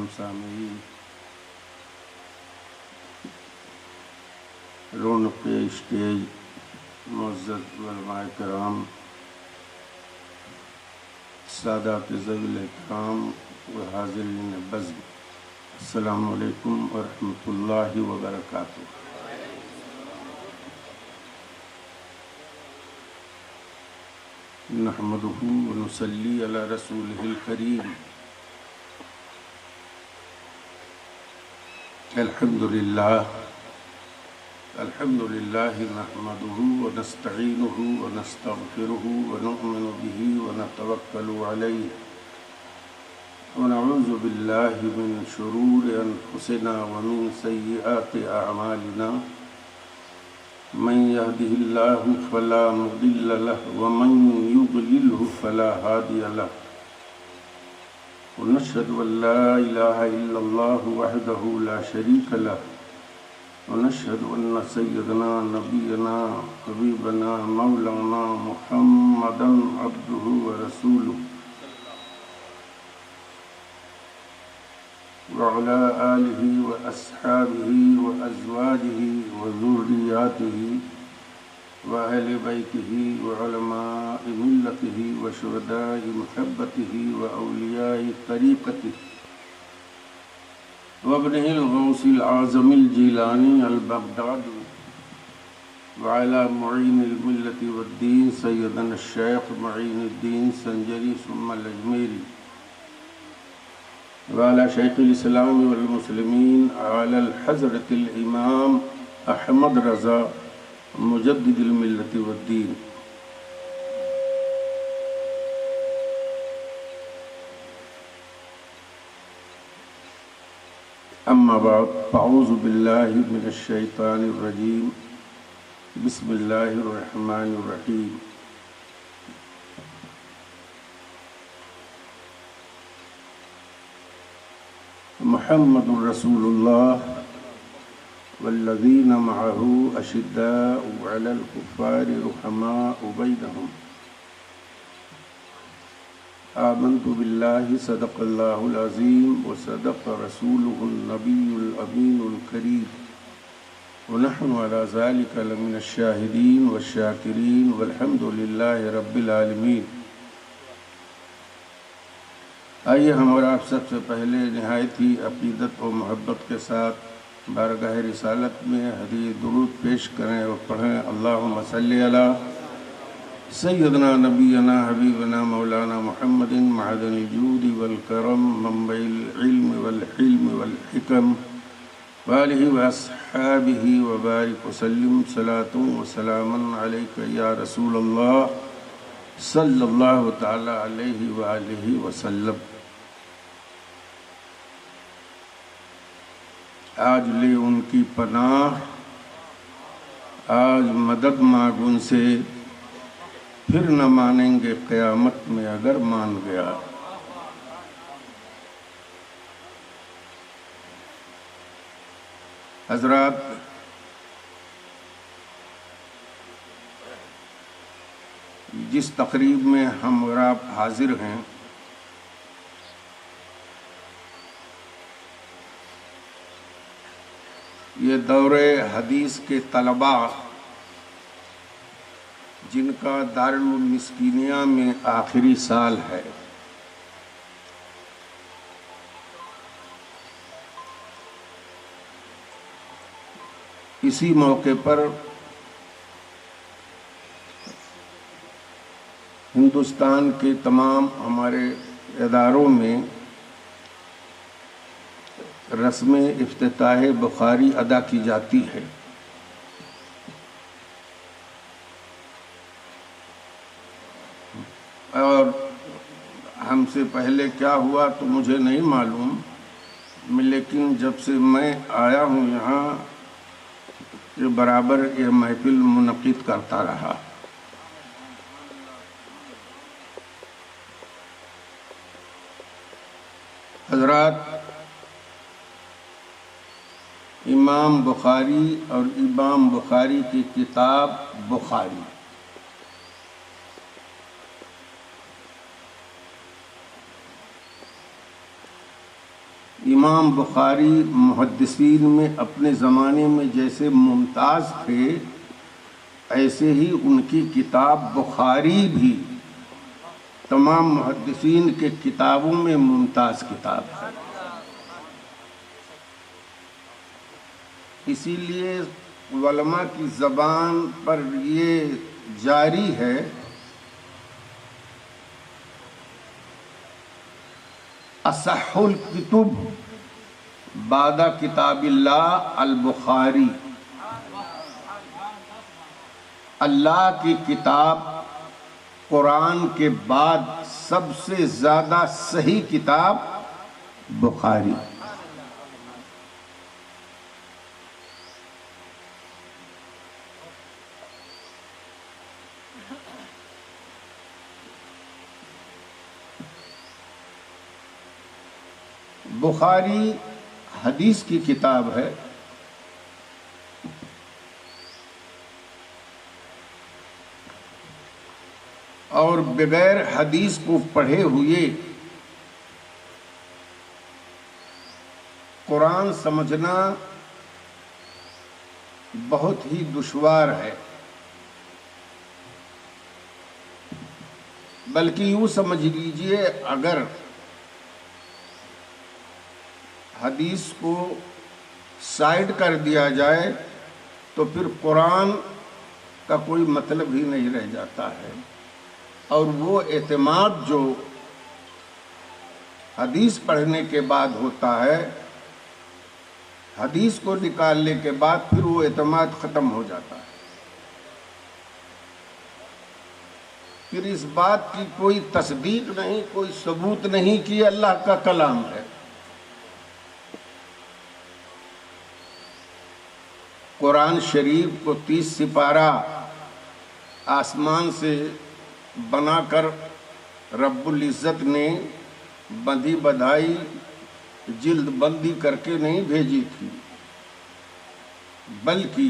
تمام سامعین، رونق اسٹیج، معزز علماء کرام، سادات ذوی الاحترام و حاضرین بزم، السلام علیکم ورحمۃ اللہ وبرکاتہ۔ نحمدہ ونصلی علی رسولہ الکریم۔ الحمد للہ نحمدہ ونستعینہ ونستغفرہ ونؤمن بہ ونتوکل علیہ ونعوذ باللہ من شرور انفسنا ومن سیئات اعمالنا، من يهده الله فلا مضل له ومن يضلله فلا هادي له، ونشهد أن لا إله إلا الله وحده لا شريك له، ونشهد أن سيدنا نبينا حبيبنا مولانا محمدا عبده ورسوله وعلى آله وأصحابه وأزواجه وذرياته وأهل بيته وعلماء ملته وشهداء محبته وأولياء طريقته وابنه الغوث الأعظم الجيلاني البغدادي وعلى معين الملة والدين سيدنا الشيخ معين الدين سنجري ثم الأجميري وعلى شيخ الإسلام والمسلمين على الحضرة الإمام أحمد رضا مجدد الملة والدين۔ أما بعد، فأعوذ بالله من الشيطان الرجيم، بسم الله الرحمن الرحيم۔ محمد رسول الله والذين معه أشداء على الكفار رحماء بينهم، آمنت بالله صدق الله العظيم وصدق رسوله النبي الأمين الكريم، ونحن على ذلك لمن الشاهدين والشاكرين والحمد لله رب العالمين۔ آئیے ہم اور آپ سب سے پہلے نہایت ہی عقیدت و محبت کے ساتھ بارگاہ رسالت میں حدیث درود پیش کریں اور پڑھیں۔ اللہم صلی علی سیدنا نبینا حبیبنا مولانا محمد معدن الجود والکرم منبع العلم والحلم والحکم وآلہ واصحابہ وبارک وسلم، صلاۃ وسلاما علیک یا رسول اللہ صلی اللہ تعالی علیہ وآلہ وسلم۔ آج لے ان کی پناہ، آج مدد مانگ ان سے، پھر نہ مانیں گے قیامت میں اگر مان گیا۔ حضرات، جس تقریب میں ہم اور آپ حاضر ہیں، یہ دور حدیث کے طلباء جن کا دارالمسکینیہ میں آخری سال ہے، اسی موقع پر ہندوستان کے تمام ہمارے اداروں میں رسم افتتاح بخاری ادا کی جاتی ہے۔ اور ہم سے پہلے کیا ہوا تو مجھے نہیں معلوم، لیکن جب سے میں آیا ہوں یہاں یہ برابر یہ محفل منعقد کرتا رہا۔ حضرات، امام بخاری اور امام بخاری کی کتاب بخاری، امام بخاری محدثین میں اپنے زمانے میں جیسے ممتاز تھے، ایسے ہی ان کی کتاب بخاری بھی تمام محدثین کے کتابوں میں ممتاز کتاب ہے۔ اسی لیے علماء کی زبان پر یہ جاری ہے اصح الکتب بعد کتاب اللہ البخاری، اللہ کی کتاب قرآن کے بعد سب سے زیادہ صحیح کتاب بخاری۔ بخاری حدیث کی کتاب ہے، اور بغیر حدیث کو پڑھے ہوئے قرآن سمجھنا بہت ہی دشوار ہے، بلکہ یوں سمجھ لیجئے اگر حدیث کو سائڈ کر دیا جائے تو پھر قرآن کا کوئی مطلب ہی نہیں رہ جاتا ہے، اور وہ اعتماد جو حدیث پڑھنے کے بعد ہوتا ہے، حدیث کو نکالنے کے بعد پھر وہ اعتماد ختم ہو جاتا ہے۔ پھر اس بات کی کوئی تصدیق نہیں، کوئی ثبوت نہیں کہ اللہ کا کلام ہے۔ قرآن شریف کو 30 سپارہ آسمان سے بنا کر رب العزت نے بندھی بدھائی جلد بندی کر کے نہیں بھیجی تھی، بلکہ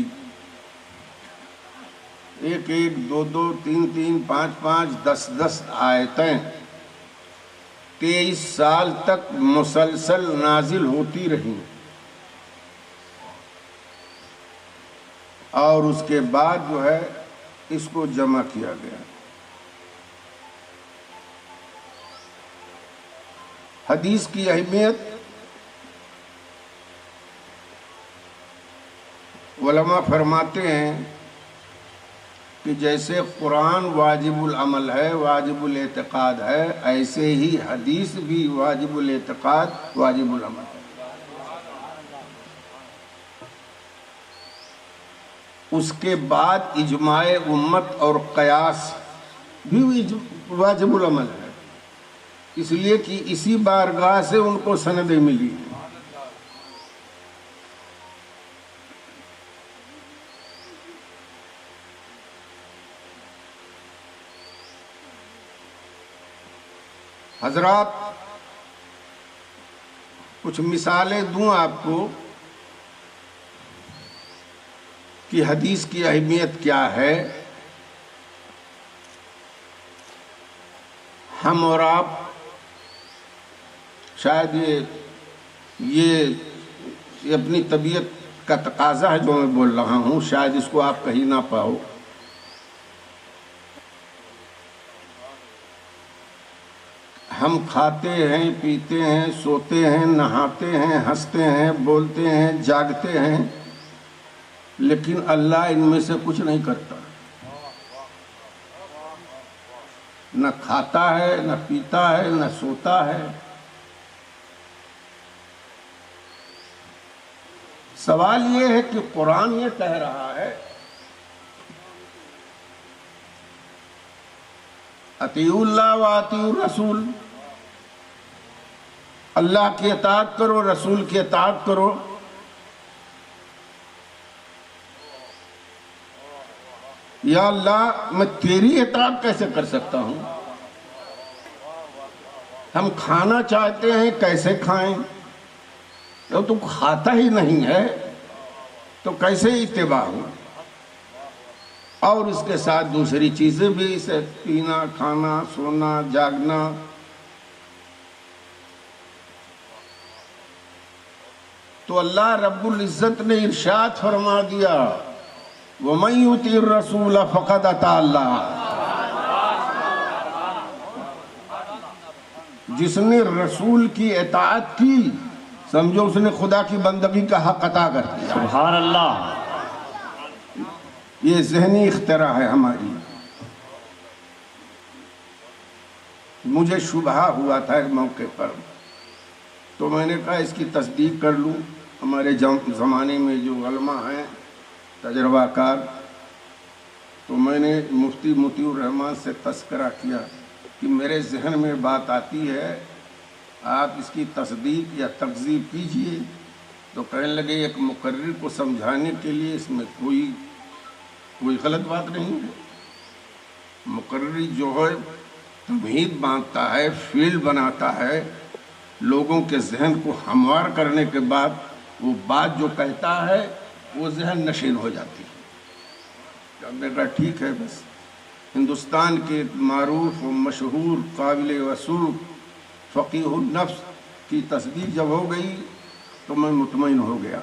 ایک ایک، دو دو، تین تین، پانچ پانچ، 10 آیتیں 23 سال تک مسلسل نازل ہوتی رہیں، اور اس کے بعد جو ہے اس کو جمع کیا گیا۔ حدیث کی اہمیت علماء فرماتے ہیں کہ جیسے قرآن واجب العمل ہے، واجب الاعتقاد ہے، ایسے ہی حدیث بھی واجب الاعتقاد، واجب العمل ہے۔ اس کے بعد اجماع امت اور قیاس بھی واجب العمل ہے، اس لیے کہ اسی بارگاہ سے ان کو سندیں ملی ہیں۔ حضرات کچھ مثالیں دوں آپ کو کہ حدیث کی اہمیت کیا ہے۔ ہم اور آپ شاید یہ اپنی طبیعت کا تقاضا ہے جو میں بول رہا ہوں، شاید اس کو آپ کہیں نہ پاؤ۔ ہم کھاتے ہیں، پیتے ہیں، سوتے ہیں، نہاتے ہیں، ہنستے ہیں، بولتے ہیں، جاگتے ہیں، لیکن اللہ ان میں سے کچھ نہیں کرتا۔ نہ کھاتا ہے، نہ پیتا ہے، نہ سوتا ہے۔ سوال یہ ہے کہ قرآن یہ کہہ رہا ہے اطیعوا اللہ و اطیعوا الرسول، اللہ کی اطاعت کرو، رسول کی اطاعت کرو۔ یا اللہ میں تیری اطاعت کیسے کر سکتا ہوں؟ ہم کھانا چاہتے ہیں، کیسے کھائیں؟ تو تو کھاتا ہی نہیں ہے تو کیسے اتباع ہو؟ اور اس کے ساتھ دوسری چیزیں بھی، اسے پینا، کھانا، سونا، جاگنا۔ تو اللہ رب العزت نے ارشاد فرما دیا وَمَن يُطِعِ الرَّسُولَ فَقَدْ أَطَاعَ اللَّهَ، جس نے رسول کی اطاعت کی سمجھو اس نے خدا کی بندگی کا حق عطا کر دیا۔ سبحان اللہ۔ یہ ذہنی اختراع ہے ہماری۔ مجھے شبہ ہوا تھا ایک موقع پر، تو میں نے کہا اس کی تصدیق کر لوں۔ ہمارے زمانے میں جو علماء ہیں تجربہ کار، تو میں نے مفتی مطیع الرحمن سے تذکرہ کیا کہ میرے ذہن میں بات آتی ہے، آپ اس کی تصدیق یا تکذیب کیجئے۔ تو کہنے لگے ایک مقرر کو سمجھانے کے لیے اس میں کوئی غلط بات نہیں ہے۔ مقرری جو ہے تمہید باندھتا ہے، فیلڈ بناتا ہے، لوگوں کے ذہن کو ہموار کرنے کے بعد وہ بات جو کہتا ہے وہ ذہن نشین ہو جاتی ہے۔ میں نے کہا ٹھیک ہے، بس ہندوستان کے معروف و مشہور قابل وثوق فقیہ النفس کی تصدیق جب ہو گئی تو میں مطمئن ہو گیا۔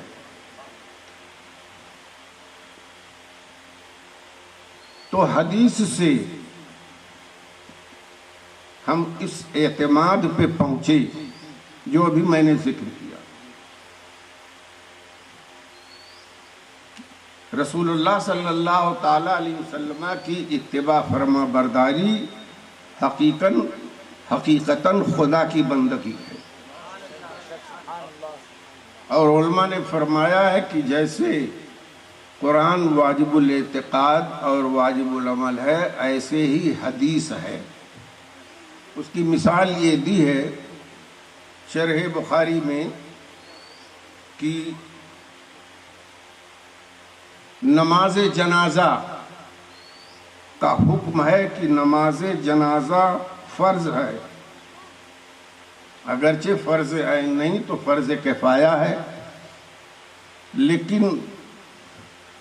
تو حدیث سے ہم اس اعتماد پہ پہنچے جو ابھی میں نے ذکر کیا۔ رسول اللہ صلی اللہ تعالی علیہ وسلم کی اتباع فرما برداری حقیقتاً خدا کی بندگی ہے۔ اور علماء نے فرمایا ہے کہ جیسے قرآن واجب الاعتقاد اور واجب العمل ہے، ایسے ہی حدیث ہے۔ اس کی مثال یہ دی ہے شرح بخاری میں کہ نماز جنازہ کا حکم ہے کہ نماز جنازہ فرض ہے، اگرچہ فرض عین نہیں تو فرض کفایہ ہے، لیکن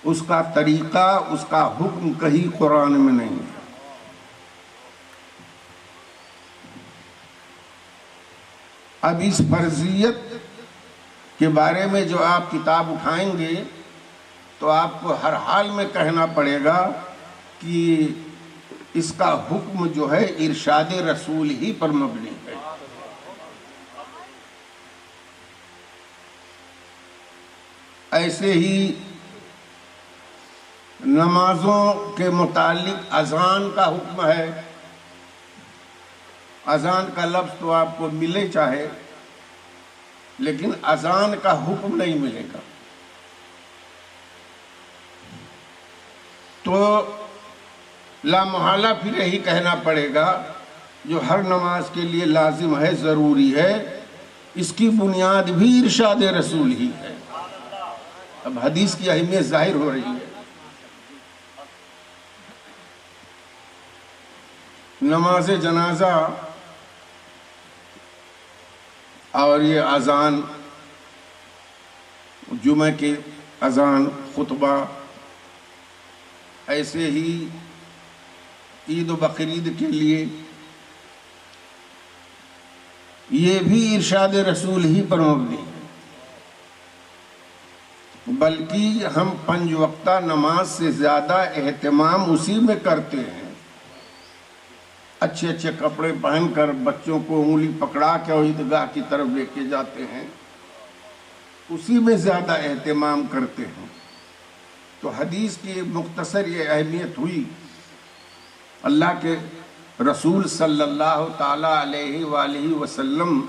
اس کا طریقہ، اس کا حکم کہیں قرآن میں نہیں ہے۔ اب اس فرضیت کے بارے میں جو آپ کتاب اٹھائیں گے تو آپ کو ہر حال میں کہنا پڑے گا کہ اس کا حکم جو ہے ارشاد رسول ہی پر مبنی ہے۔ ایسے ہی نمازوں کے متعلق اذان کا حکم ہے۔ اذان کا لفظ تو آپ کو ملے چاہے، لیکن اذان کا حکم نہیں ملے گا۔ تو لا محالہ پھر یہی کہنا پڑے گا جو ہر نماز کے لیے لازم ہے، ضروری ہے، اس کی بنیاد بھی ارشاد رسول ہی ہے۔ اب حدیث کی اہمیت ظاہر ہو رہی ہے۔ نماز جنازہ اور یہ اذان، جمعہ کے اذان، خطبہ، ایسے ہی عید و بقرعید کے لیے یہ بھی ارشاد رسول ہی پر مبنی ہے۔ بلکہ ہم 5 وقتہ نماز سے زیادہ اہتمام اسی میں کرتے ہیں۔ اچھے اچھے کپڑے پہن کر بچوں کو انگلی پکڑا کے عیدگاہ کی طرف لے کے جاتے ہیں، اسی میں زیادہ اہتمام کرتے ہیں۔ تو حدیث کی مختصر یہ اہمیت ہوئی، اللہ کے رسول صلی اللہ تعالی علیہ وآلہ وسلم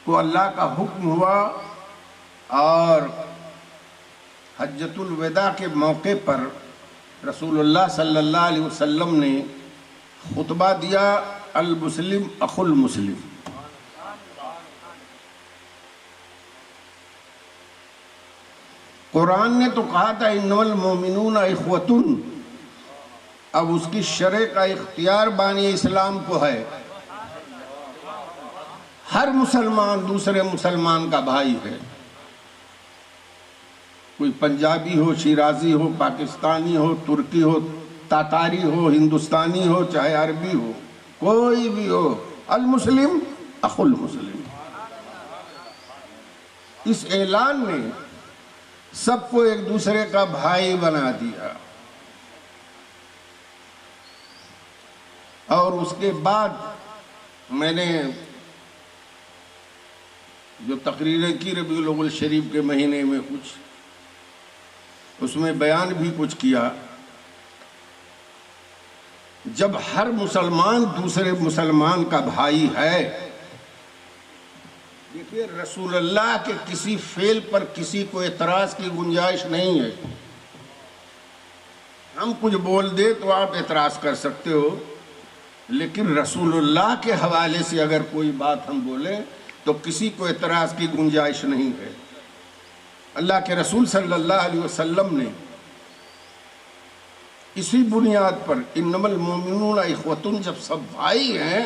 کو اللہ کا حکم ہوا اور حجۃ الوداع کے موقع پر رسول اللہ صلی اللہ علیہ وسلم نے خطبہ دیا، المسلم اخو المسلم۔ قرآن نے تو کہا تھا انما المؤمنون اخوۃ، اب اس کی شرع کا اختیار بانی اسلام کو ہے۔ ہر مسلمان دوسرے مسلمان کا بھائی ہے، کوئی پنجابی ہو، شیرازی ہو، پاکستانی ہو، ترکی ہو، تاتاری ہو، ہندوستانی ہو، چاہے عربی ہو، کوئی بھی ہو، المسلم اخو المسلم۔ اس اعلان نے سب کو ایک دوسرے کا بھائی بنا دیا، اور اس کے بعد میں نے جو تقریریں کی ربیع الاول شریف کے مہینے میں کچھ، اس میں بیان بھی کچھ کیا، جب ہر مسلمان دوسرے مسلمان کا بھائی ہے، دیکھیے رسول اللہ کے کسی فعل پر کسی کو اعتراض کی گنجائش نہیں ہے۔ ہم کچھ بول دے تو آپ اعتراض کر سکتے ہو، لیکن رسول اللہ کے حوالے سے اگر کوئی بات ہم بولیں تو کسی کو اعتراض کی گنجائش نہیں ہے۔ اللہ کے رسول صلی اللہ علیہ وسلم نے اسی بنیاد پر انما المؤمنون اخوۃ، جب سب بھائی ہیں،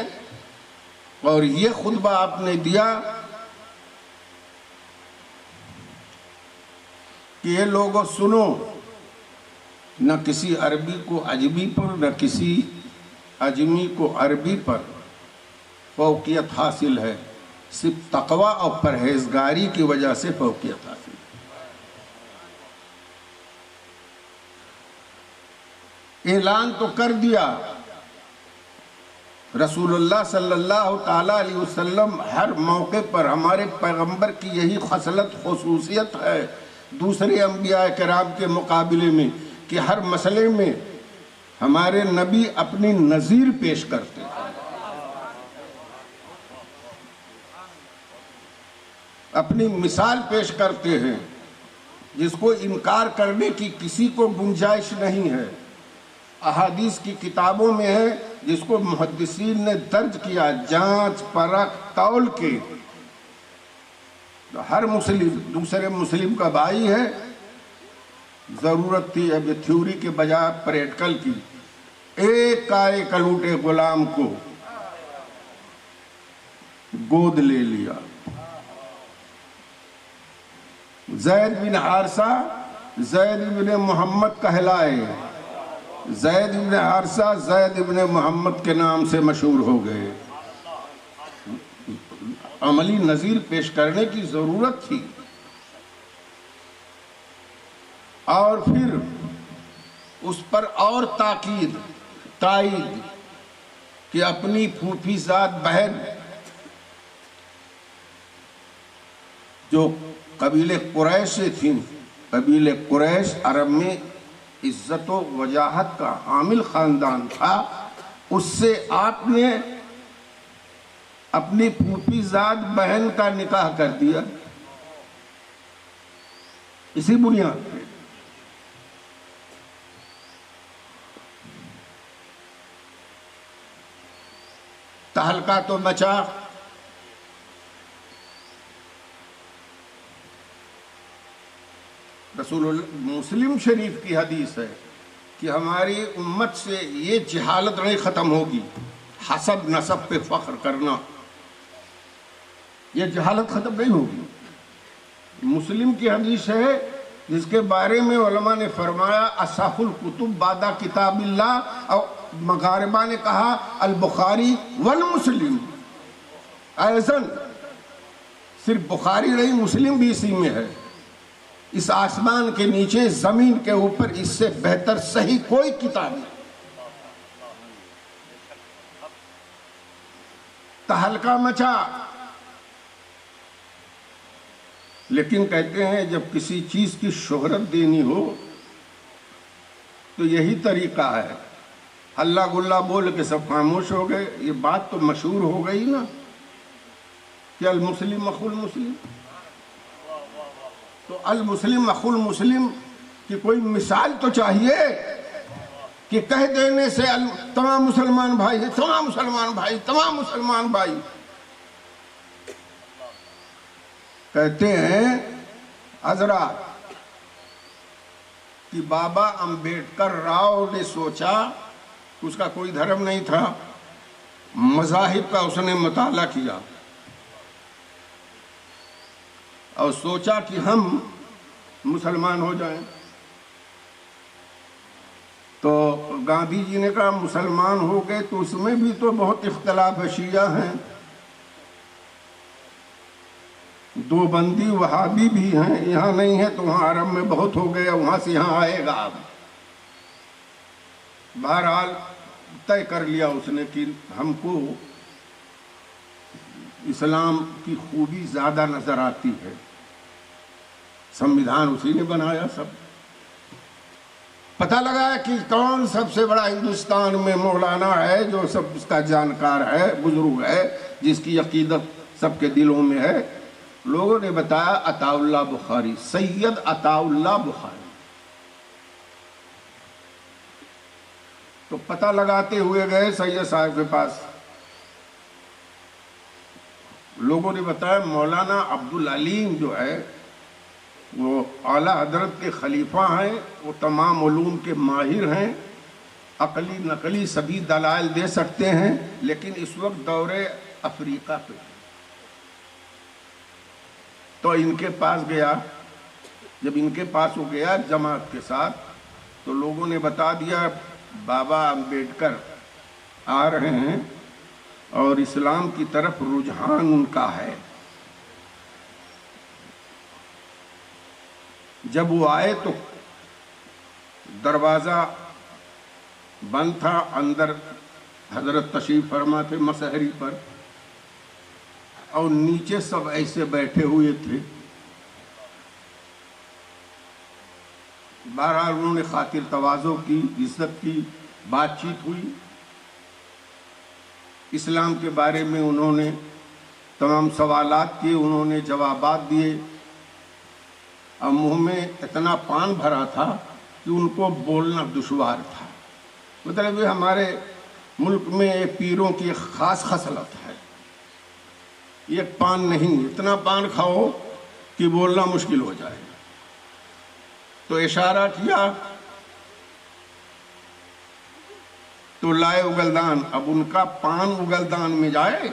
اور یہ خطبہ آپ نے دیا کہ یہ لوگوں سنو، نہ کسی عربی کو عجمی پر، نہ کسی عجمی کو عربی پر فوقیت حاصل ہے، صرف تقوی اور پرہیزگاری کی وجہ سے فوقیت حاصل ہے۔ اعلان تو کر دیا، رسول اللہ صلی اللہ تعالیٰ علیہ وسلم ہر موقع پر، ہمارے پیغمبر کی یہی خصلت خصوصیت ہے دوسرے انبیاء کرام کے مقابلے میں، کہ ہر مسئلے میں ہمارے نبی اپنی نظیر پیش کرتے ہیں، اپنی مثال پیش کرتے ہیں، جس کو انکار کرنے کی کسی کو گنجائش نہیں ہے۔ احادیث کی کتابوں میں ہے، جس کو محدثین نے درج کیا، جانچ پرکھ تول کے، ہر مسلم دوسرے مسلم کا بھائی ہے۔ ضرورت تھی اب تھیوری کے بجائے پریکٹیکل کی۔ ایک کائے کلوٹے غلام کو گود لے لیا، زید بن حارثہ زید بن محمد کہلائے، زید بن حارثہ زید بن محمد کے نام سے مشہور ہو گئے۔ عملی نظیر پیش کرنے کی ضرورت تھی، اور پھر اس پر اور تائید کہ اپنی پھوپھی زاد بہن جو قبیلے قریش سے تھیں، قبیلے قریش عرب میں عزت و وجاہت کا حامل خاندان تھا، اس سے آپ نے اپنی پھوپھی زاد بہن کا نکاح کر دیا، اسی بنیاد پہ۔ تہلکہ تو مچا، رسول اللہ مسلم شریف کی حدیث ہے کہ ہماری امت سے یہ جہالت نہیں ختم ہوگی، حسب نسب پہ فخر کرنا، یہ جہالت ختم نہیں ہوگی۔ مسلم کی حدیث ہے جس کے بارے میں علماء نے فرمایا اصح الکتب بعد کتاب اللہ، اور مغاربہ نے کہا البخاری والمسلم، ایضاً صرف بخاری نہیں، مسلم بھی اسی میں ہے۔ اس آسمان کے نیچے زمین کے اوپر اس سے بہتر صحیح کوئی کتاب نہیں۔ تہلکہ مچا، لیکن کہتے ہیں جب کسی چیز کی شہرت دینی ہو تو یہی طریقہ ہے، ہلا گلا بول کے سب خاموش ہو گئے۔ یہ بات تو مشہور ہو گئی نا کہ المسلم اخو المسلم، تو المسلم اخو المسلم کی کوئی مثال تو چاہیے کہ کہہ دینے سے تمام مسلمان بھائی ہیں، تمام مسلمان بھائی، تمام مسلمان بھائی۔ کہتے ہیں حضرات کہ بابا امبیڈکر راؤ نے سوچا، اس کا کوئی دھرم نہیں تھا، مذاہب کا اس نے مطالعہ کیا اور سوچا کہ ہم مسلمان ہو جائیں، تو گاندھی جی نے کہا مسلمان ہو گئے تو اس میں بھی تو بہت اختلاف ہے، شیعہ ہیں، دو بندی وہابی بھی ہیں، یہاں نہیں ہے تو وہاں عرب میں بہت ہو گیا، وہاں سے یہاں آئے گا اب۔ بہرحال طے کر لیا اس نے کہ ہم کو اسلام کی خوبی زیادہ نظر آتی ہے، سمویدھان اسی نے بنایا سب۔ پتہ لگا کہ کون سب سے بڑا ہندوستان میں مولانا ہے جو سب اس کا جانکار ہے، بزرگ ہے، جس کی عقیدت سب کے دلوں میں ہے۔ لوگوں نے بتایا عطا اللہ بخاری، سید عطا اللہ بخاری۔ تو پتہ لگاتے ہوئے گئے سید صاحب کے پاس، لوگوں نے بتایا مولانا عبدالعلیم جو ہے وہ اعلیٰ حضرت کے خلیفہ ہیں، وہ تمام علوم کے ماہر ہیں، عقلی نقلی سبھی دلائل دے سکتے ہیں، لیکن اس وقت دور افریقہ پہ۔ تو ان کے پاس گیا، جب ان کے پاس وہ گیا جماعت کے ساتھ، تو لوگوں نے بتا دیا بابا امبیڈکر آ رہے ہیں اور اسلام کی طرف رجحان ان کا ہے۔ جب وہ آئے تو دروازہ بند تھا، اندر حضرت تشریف فرما تھے مسحری پر، اور نیچے سب ایسے بیٹھے ہوئے تھے۔ بہرحال انہوں نے خاطر تواضع کی، عزت کی، بات چیت ہوئی، اسلام کے بارے میں انہوں نے تمام سوالات کیے، انہوں نے جوابات دیے، اور منہ میں اتنا پان بھرا تھا کہ ان کو بولنا دشوار تھا۔ مطلب یہ ہمارے ملک میں پیروں کی ایک خاص خصلت ہے، ایک پان نہیں، اتنا پان کھاؤ کہ بولنا مشکل ہو جائے۔ تو اشارہ کیا تو لائے اگلدان، اب ان کا پان اگلدان میں جائے،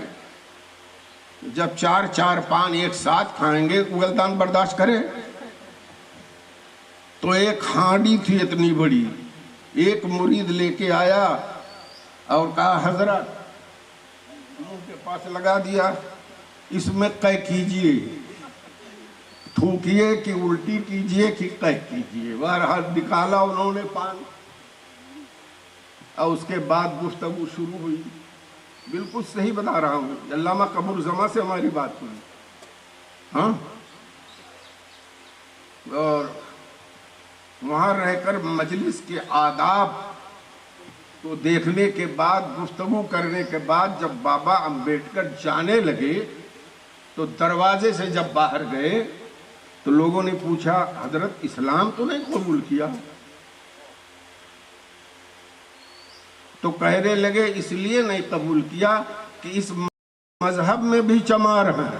جب چار چار پان ایک ساتھ کھائیں گے اگلدان برداشت کرے؟ تو ایک ہانڈی تھی اتنی بڑی، ایک مرید لے کے آیا اور کہا حضرت، منہ کے پاس لگا دیا، اس میں قے کیجئے، تھوکیے کہ الٹی کیجئے کہ قے کیجئے۔ بہرحال نکالا انہوں نے پان، اور اس کے بعد گفتگو شروع ہوئی۔ بالکل صحیح بتا رہا ہوں، علامہ قمر زماں سے ہماری بات ہوئی، ہاں، اور وہاں رہ کر مجلس کے آداب کو دیکھنے کے بعد، گفتگو کرنے کے بعد، جب بابا امبیڈکر جانے لگے تو دروازے سے جب باہر گئے تو لوگوں نے پوچھا حضرت اسلام تو نہیں قبول کیا؟ تو کہنے لگے اس لیے نہیں قبول کیا کہ اس مذہب میں بھی چمار ہیں۔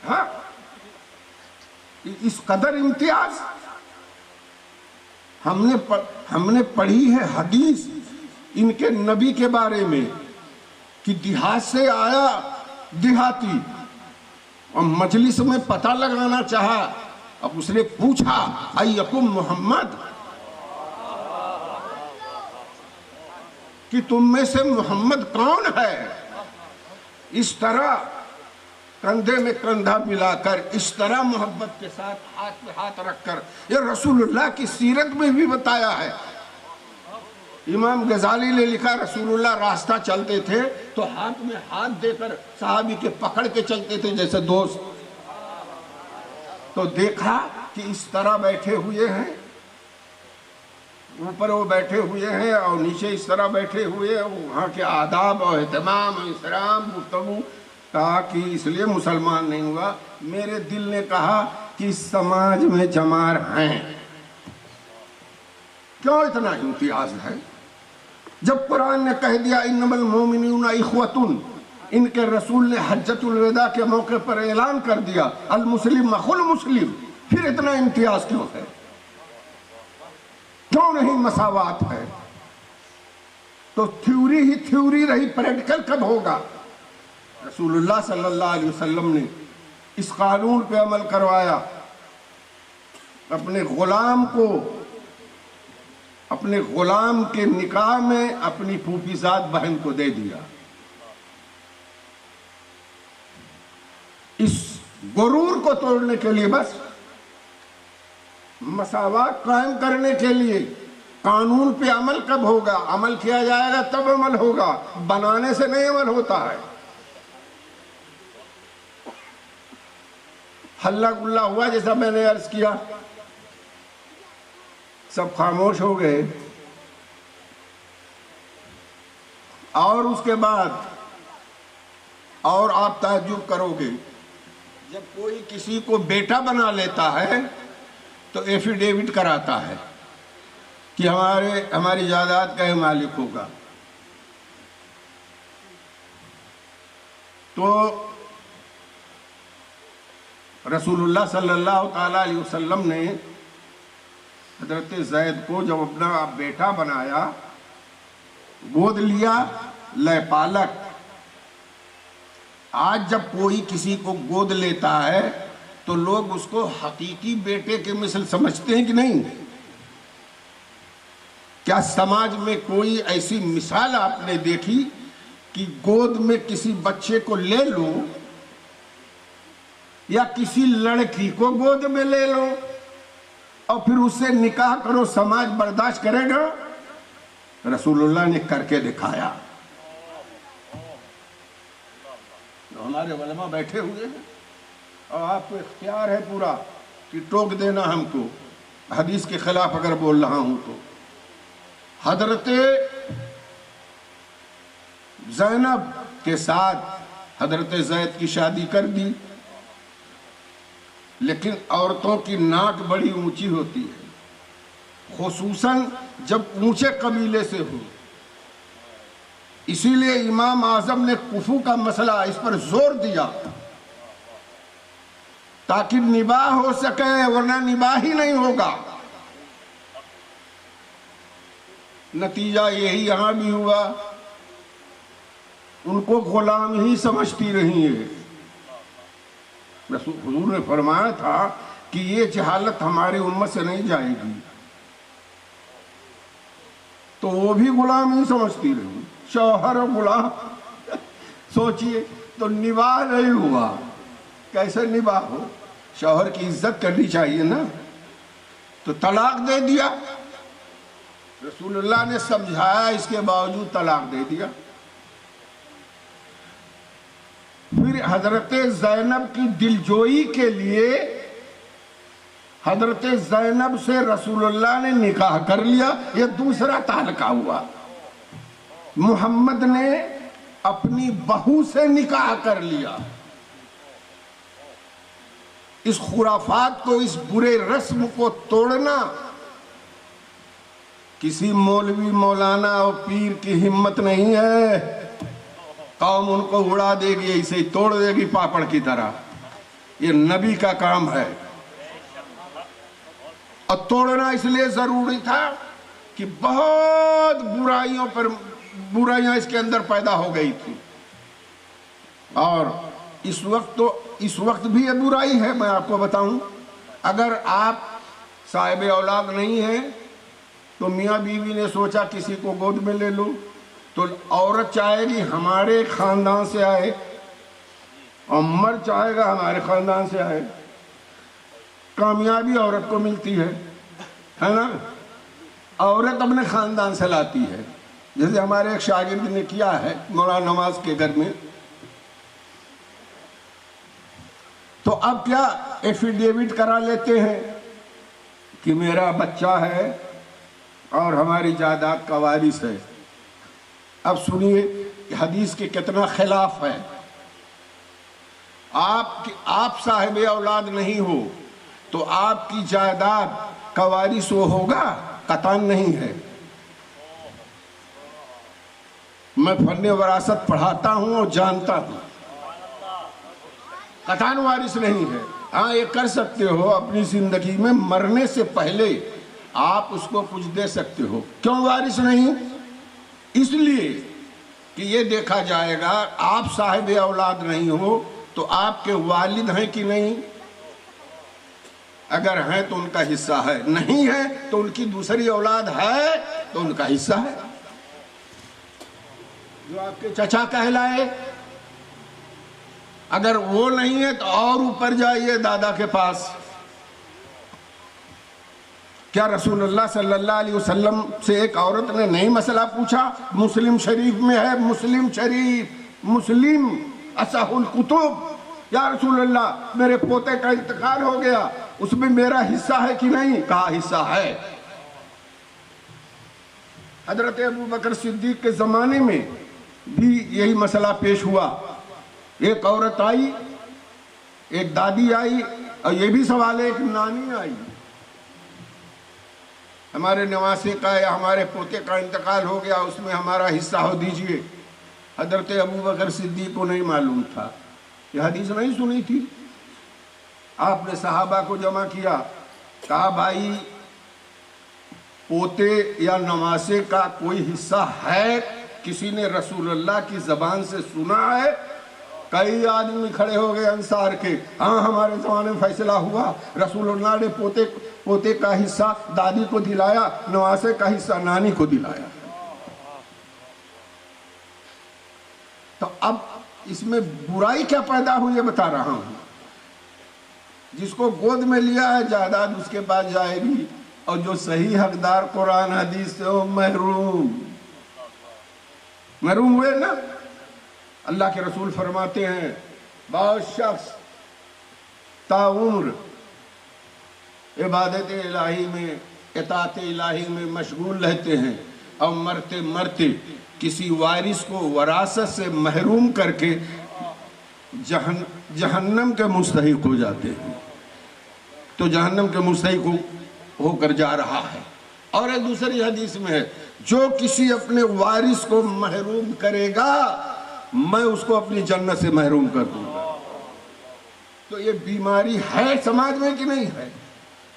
ہاں، اس قدر امتیاز ہم نے پڑھی ہے حدیث ان کے نبی کے بارے میں کہ دیہات سے آیا دیہاتی، اور مجلس میں پتہ لگانا چاہا، اب اس نے پوچھا ایکم محمد، کہ تم میں سے محمد کون ہے؟ اس طرح کندھے میں کندھا ملا کر، اس طرح محبت کے ساتھ ہاتھ پہ ہاتھ رکھ کر، یہ رسول اللہ کی سیرت میں بھی بتایا ہے۔ امام غزالی نے لکھا رسول اللہ راستہ چلتے تھے تو ہاتھ میں ہاتھ دے کر صحابی کے پکڑ کے چلتے تھے جیسے دوست۔ تو دیکھا کہ اس طرح بیٹھے ہوئے ہیں، اوپر وہ بیٹھے ہوئے ہیں اور نیچے اس طرح بیٹھے ہوئے ہیں، وہاں کے آداب اور اہتمام احترام گفتگو، کہا کہ اس لیے مسلمان نہیں ہوا۔ میرے دل نے کہا کہ اس سماج میں چمار ہیں، کیوں اتنا امتیاز ہے؟ جب قرآن نے کہہ دیا انما المؤمنون اخوۃ، ان کے رسول نے حجۃ الوداع کے موقع پر اعلان کر دیا المسلم اخو المسلم، پھر اتنا امتیاز کیوں ہے؟ کیوں نہیں مساوات ہے؟ تو تھیوری ہی تھیوری رہی، پریکٹیکل کب ہوگا؟ رسول اللہ صلی اللہ علیہ وسلم نے اس قانون پہ عمل کروایا، اپنے غلام کے نکاح میں اپنی پھوپھی زاد بہن کو دے دیا۔ غرور کو توڑنے کے لیے، بس مساوات قائم کرنے کے لیے۔ قانون پہ عمل کب ہوگا؟ عمل کیا جائے گا تب عمل ہوگا، بنانے سے نہیں عمل ہوتا ہے۔ ہلہ گلہ ہوا جیسا میں نے عرض کیا، سب خاموش ہو گئے، اور اس کے بعد اور آپ تعجب کرو گے، جب کوئی کسی کو بیٹا بنا لیتا ہے تو ایفیڈیوٹ کراتا ہے کہ ہماری جائیداد کا مالک ہوگا۔ تو رسول اللہ صلی اللہ تعالیٰ علیہ وسلم نے حضرت زید کو جب اپنا بیٹا بنایا، گود لیا، لے پالک۔ آج جب کوئی کسی کو گود لیتا ہے تو لوگ اس کو حقیقی بیٹے کے مثل سمجھتے ہیں کہ نہیں؟ کیا سماج میں کوئی ایسی مثال آپ نے دیکھی کہ گود میں کسی بچے کو لے لو یا کسی لڑکی کو گود میں لے لو اور پھر اس سے نکاح کرو، سماج برداشت کرے گا؟ رسول اللہ نے کر کے دکھایا۔ ہمارے علماء بیٹھے ہوئے ہیں اور آپ کو اختیار ہے پورا کہ ٹوک دینا ہم کو، حدیث کے خلاف اگر بول رہا ہوں تو۔ حضرت زینب کے ساتھ حضرت زید کی شادی کر دی، لیکن عورتوں کی ناک بڑی اونچی ہوتی ہے، خصوصاً جب اونچے قبیلے سے ہو۔ اسی لیے امام اعظم نے کفو کا مسئلہ اس پر زور دیا تاکہ نباہ ہو سکے، ورنہ نباہ ہی نہیں ہوگا۔ نتیجہ یہی یہاں بھی ہوا، ان کو غلام ہی سمجھتی رہی ہے۔ حضور نے فرمایا تھا کہ یہ جہالت ہماری امت سے نہیں جائے گی، تو وہ بھی غلام ہی سمجھتی رہی، شوہر و غلام۔ سوچئے تو نباہ نہیں ہوا، کیسے نباہ ہو؟ شوہر کی عزت کرنی چاہیے نا، تو طلاق دے دیا۔ رسول اللہ نے سمجھایا، اس کے باوجود طلاق دے دیا۔ پھر حضرت زینب کی دلجوئی کے لیے حضرت زینب سے رسول اللہ نے نکاح کر لیا، یہ دوسرا تعلقہ ہوا۔ محمد نے اپنی بہو سے نکاح کر لیا۔ اس خرافات کو، اس برے رسم کو توڑنا کسی مولوی مولانا اور پیر کی ہمت نہیں ہے۔ قوم ان کو اڑا دے گی، اسے ہی توڑ دے گی پاپڑ کی طرح۔ یہ نبی کا کام ہے، اور توڑنا اس لیے ضروری تھا کہ بہت برائیاں اس کے اندر پیدا ہو گئی تھی، اور اس وقت بھی یہ برائی ہے۔ میں آپ کو بتاؤں، اگر آپ صاحب اولاد نہیں ہیں تو میاں بیوی نے سوچا کسی کو گود میں لے لو، تو عورت چاہے گی ہمارے خاندان سے آئے اور مرد چاہے گا ہمارے خاندان سے آئے۔ کامیابی عورت کو ملتی ہے نا؟ عورت اپنے خاندان سے لاتی ہے، جیسے ہمارے ایک شاگرد نے کیا ہے مولانا نواز کے گھر میں۔ تو اب کیا ایفیڈیوٹ کرا لیتے ہیں کہ میرا بچہ ہے اور ہماری جائیداد کا وارث ہے۔ اب سنیے حدیث کے کتنا خلاف ہے۔ آپ صاحب اولاد نہیں ہو تو آپ کی جائیداد کا وارث وہ ہوگا؟ قطعاً نہیں ہے۔ میں فن وراثت پڑھاتا ہوں اور جانتا ہوں، قطعاً وارث نہیں ہے۔ ہاں یہ کر سکتے ہو، اپنی زندگی میں مرنے سے پہلے آپ اس کو کچھ دے سکتے ہو۔ کیوں وارث نہیں؟ اس لیے کہ یہ دیکھا جائے گا آپ صاحب اولاد نہیں ہو تو آپ کے والد ہیں کہ نہیں؟ اگر ہیں تو ان کا حصہ ہے، نہیں ہے تو ان کی دوسری اولاد ہے تو ان کا حصہ ہے، جو آپ کے چچا کہلائے۔ اگر وہ نہیں ہے تو اور اوپر جائیے دادا کے پاس. کیا رسول اللہ صلی اللہ علیہ وسلم سے ایک عورت نے نہیں مسئلہ پوچھا؟ مسلم شریف میں ہے، مسلم شریف، مسلم اصح الکتب. یا رسول اللہ میرے پوتے کا انتقال ہو گیا، اس میں میرا حصہ ہے کہ نہیں؟ کہا حصہ ہے. حضرت ابو بکر صدیق کے زمانے میں بھی یہی مسئلہ پیش ہوا. ایک عورت آئی، ایک دادی آئی، اور یہ بھی سوال ہے ایک نانی آئی، ہمارے نواسے کا یا ہمارے پوتے کا انتقال ہو گیا، اس میں ہمارا حصہ ہو دیجئے. حضرت ابو بکر صدیق کو نہیں معلوم تھا، یہ حدیث نہیں سنی تھی. آپ نے صحابہ کو جمع کیا، کہا بھائی پوتے یا نواسے کا کوئی حصہ ہے؟ کسی نے رسول اللہ کی زبان سے سنا ہے؟ کئی آدمی کھڑے ہو گئے انصار کے، ہاں ہمارے زمانے میں فیصلہ ہوا، رسول اللہ نے پوتے کا حصہ دادی کو دلایا، نواسے کا حصہ نانی کو دلایا. تو اب اس میں برائی کیا پیدا ہوئی ہے بتا رہا ہوں. جس کو گود میں لیا ہے جائیداد اس کے پاس جائے گی، اور جو صحیح حقدار قرآن حدیث سے وہ محروم ہوئے نا. اللہ کے رسول فرماتے ہیں بہت شخص تا عمر عبادت الہی میں، اطاعت الہی میں مشغول رہتے ہیں، اور مرتے مرتے کسی وارث کو وراثت سے محروم کر کے جہنم کے مستحق ہو جاتے ہیں. تو جہنم کے مستحق ہو کر جا رہا ہے. اور ایک دوسری حدیث میں ہے جو کسی اپنے وارث کو محروم کرے گا میں اس کو اپنی جنت سے محروم کر دوں گا. تو یہ بیماری ہے سماج میں کہ نہیں ہے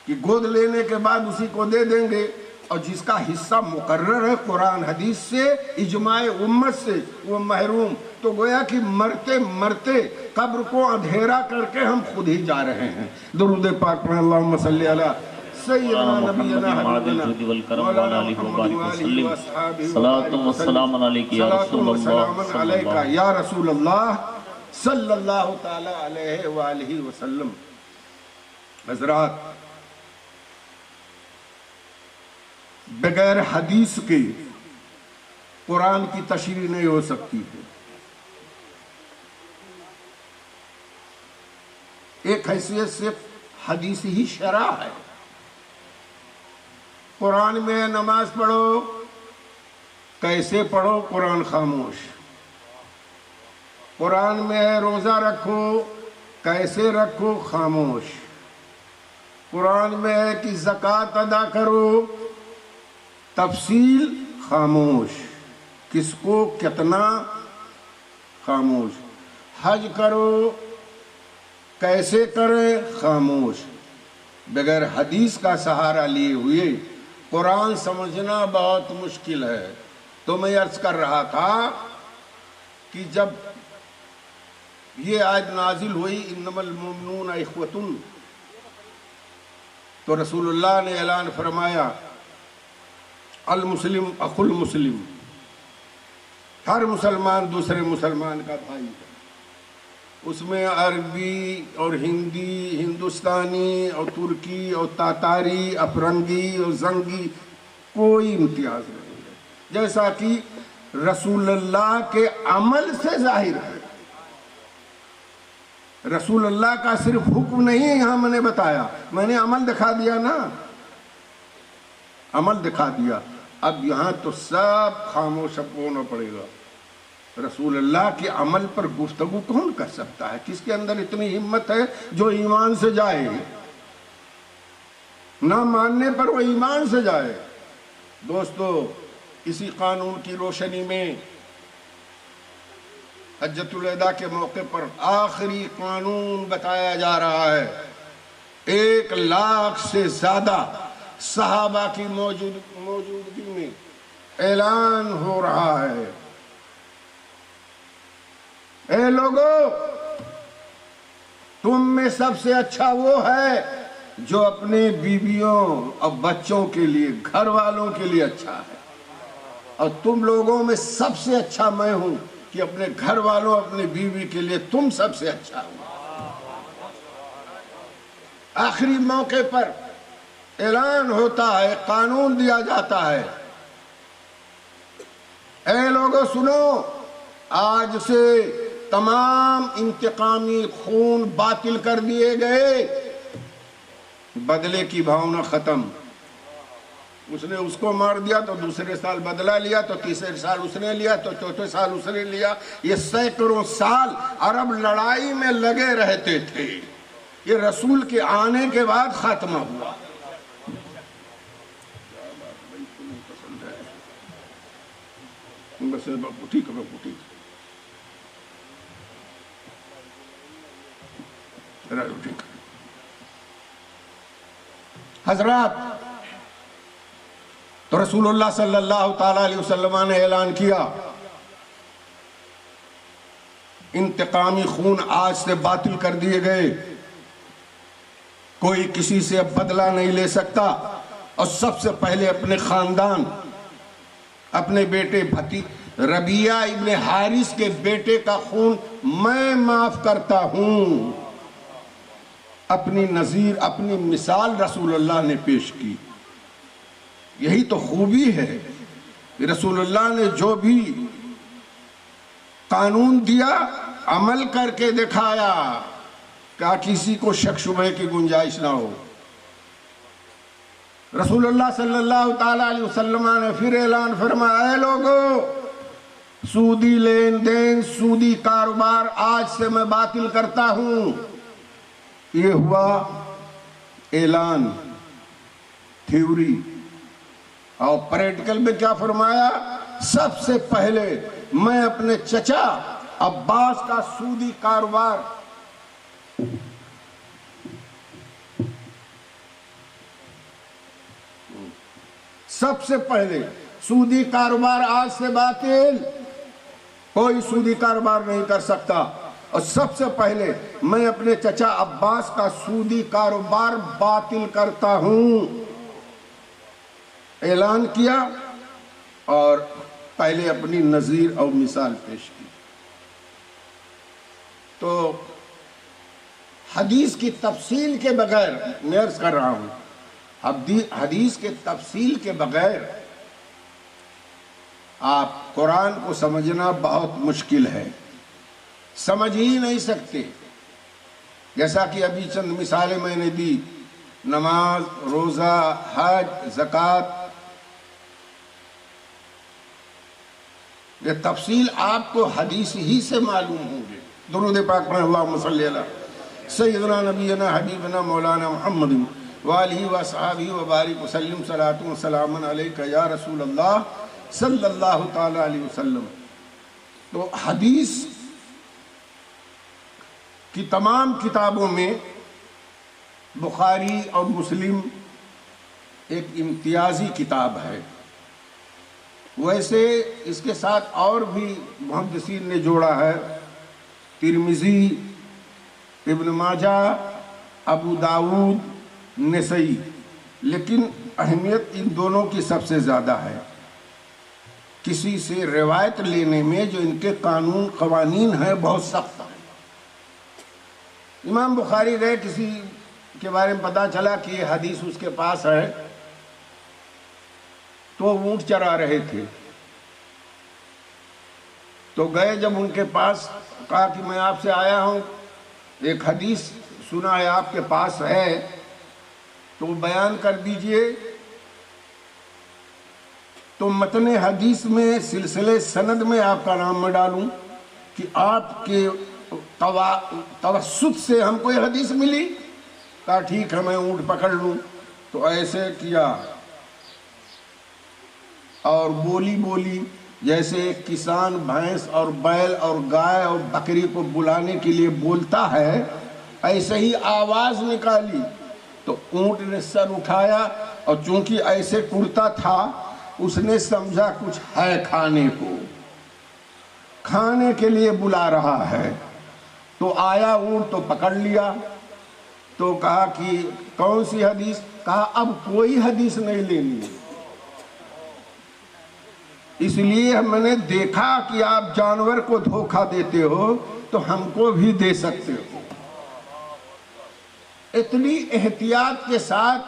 کہ گود لینے کے بعد اسی کو دے دیں گے، اور جس کا حصہ مقرر ہے قرآن حدیث سے، اجماع امت سے، وہ محروم. تو گویا کہ مرتے مرتے قبر کو اندھیرا کر کے ہم خود ہی جا رہے ہیں. درود پاک پڑھیں اللہم صلی علی سیدنا نبینا حبیبنا مولانا محمد وآلہ وآصحابہ صلاۃ وسلام علیک یا رسول اللہ صلی اللہ تعالی علیہ وآلہ وسلم. حضرات، بغیر حدیث کے قرآن کی تشریح نہیں ہو سکتی ہے. ایک حیثیت سے حدیث ہی شرع ہے. قرآن میں نماز پڑھو، کیسے پڑھو؟ قرآن خاموش. قرآن میں روزہ رکھو، کیسے رکھو؟ خاموش. قرآن میں ہے کہ زکوٰۃ ادا کرو، تفصیل خاموش. کس کو کتنا؟ خاموش. حج کرو، کیسے کریں؟ خاموش. بغیر حدیث کا سہارا لیے ہوئے قرآن سمجھنا بہت مشکل ہے. تو میں عرض کر رہا تھا کہ جب یہ آیت نازل ہوئی انما المؤمنون اخوۃ، تو رسول اللہ نے اعلان فرمایا المسلم اخو المسلم، ہر مسلمان دوسرے مسلمان کا بھائی ہے. اس میں عربی اور ہندی، ہندوستانی اور ترکی اور تاتاری، افرنگی اور زنگی، کوئی امتیاز نہیں ہے. جیسا کہ رسول اللہ کے عمل سے ظاہر ہے. رسول اللہ کا صرف حکم نہیں ہے یہاں میں نے بتایا، میں نے عمل دکھا دیا نا، عمل دکھا دیا. اب یہاں تو سب خاموش ہونا پڑے گا. رسول اللہ کے عمل پر گفتگو کون کر سکتا ہے؟ کس کے اندر اتنی ہمت ہے جو ایمان سے جائے؟ نہ ماننے پر وہ ایمان سے جائے. دوستو، اسی قانون کی روشنی میں حجۃ الوداع کے موقع پر آخری قانون بتایا جا رہا ہے. 1,00,000 سے زیادہ صحابہ کی موجودگی میں اعلان ہو رہا ہے، اے لوگو، تم میں سب سے اچھا وہ ہے جو اپنے بیویوں اور بچوں کے لیے، گھر والوں کے لیے اچھا ہے، اور تم لوگوں میں سب سے اچھا میں ہوں کہ اپنے گھر والوں اپنی بیوی کے لیے تم سب سے اچھا ہو۔ آخری موقع پر اعلان ہوتا ہے، قانون دیا جاتا ہے، اے لوگوں سنو، آج سے تمام انتقامی خون باطل کر دیے گئے، بدلے کی بھاونا ختم۔ اس نے اس کو مار دیا تو دوسرے سال بدلہ لیا، تو تیسرے سال اس نے لیا، تو چوتھے سال اس نے لیا۔ یہ سینکڑوں سال عرب لڑائی میں لگے رہتے تھے، یہ رسول کے آنے کے بعد خاتمہ ہوا۔ حضرات، تو رسول اللہ صلی اللہ تعالی علیہ وسلم نے اعلان کیا، انتقامی خون آج سے باطل کر دیے گئے، کوئی کسی سے اب بدلہ نہیں لے سکتا، اور سب سے پہلے اپنے خاندان، اپنے بیٹے ربیعہ ابن حارث کے بیٹے کا خون میں معاف کرتا ہوں۔ اپنی نظیر، اپنی مثال رسول اللہ نے پیش کی۔ یہی تو خوبی ہے، رسول اللہ نے جو بھی قانون دیا عمل کر کے دکھایا، کہ کسی کو شک شبہ کی گنجائش نہ ہو۔ رسول اللہ صلی اللہ تعالی علیہ وسلم نے پھر اعلان فرمایا، اے لوگو، سودی لین دین، سودی کاروبار آج سے میں باطل کرتا ہوں۔ یہ ہوا اعلان، تھیوری، اور پریکٹیکل میں کیا فرمایا؟ سب سے پہلے میں اپنے چچا عباس کا سودی کاروبار سب سے پہلے سودی کاروبار آج سے باطل، کوئی سودی کاروبار نہیں کر سکتا، اور سب سے پہلے میں اپنے چچا عباس کا سودی کاروبار باطل کرتا ہوں۔ اعلان کیا اور پہلے اپنی نظیر اور مثال پیش کی۔ تو حدیث کی تفصیل کے بغیر، میں عرض کر رہا ہوں، حدیث کے تفصیل کے بغیر آپ قرآن کو سمجھنا بہت مشکل ہے، سمجھ ہی نہیں سکتے۔ جیسا کہ ابھی چند مثالیں میں نے دی، نماز، روزہ، حج، زکوٰۃ، یہ تفصیل آپ کو حدیث ہی سے معلوم ہوں گے۔ درود پاک پڑھیں، اللہم صلی علی سیدنا نبینا حبیبنا مولانا محمد وآلہ وصحابہ وبارک وسلم، صلاۃ و سلام علیک یا رسول اللہ صلی اللہ تعالی علیہ وسلم۔ تو حدیث کی تمام کتابوں میں بخاری اور مسلم ایک امتیازی کتاب ہے، ویسے اس کے ساتھ اور بھی محدثین نے جوڑا ہے، ترمذی، ابن ماجہ، ابو داؤد، نسائی، لیکن اہمیت ان دونوں کی سب سے زیادہ ہے۔ کسی سے روایت لینے میں جو ان کے قانون قوانین ہیں بہت سخت ہیں۔ امام بخاری گئے، کسی کے بارے میں پتا چلا کہ یہ حدیث اس کے پاس ہے، تو اونٹ چرا رہے تھے، تو گئے، جب ان کے پاس کہا کہ میں آپ سے آیا ہوں، ایک حدیث سنا ہے آپ کے پاس ہے، تو بیان کر دیجئے۔ تو متن حدیث میں سلسلے سند میں آپ کا نام میں ڈالوں کہ آپ کے توسط سے ہم کو یہ حدیث ملی؟ کہا ٹھیک ہے، میں اونٹ پکڑ لوں۔ تو ایسے کیا اور بولی جیسے ایک کسان بھینس اور بیل اور گائے اور بکری کو بلانے کے لیے بولتا ہے، ایسے ہی آواز نکالی۔ تو اونٹ نے سر اٹھایا، اور چونکہ ایسے کرتا تھا، اس نے سمجھا کچھ ہے کھانے کو، کھانے کے لیے بلا رہا ہے۔ تو آیا اونٹ تو پکڑ لیا، تو کہا کہ کون سی حدیث؟ کہا اب کوئی حدیث نہیں لینی، اس لیے میں نے دیکھا کہ آپ جانور کو دھوکہ دیتے ہو تو ہم کو بھی دے سکتے ہو. اتنی احتیاط کے ساتھ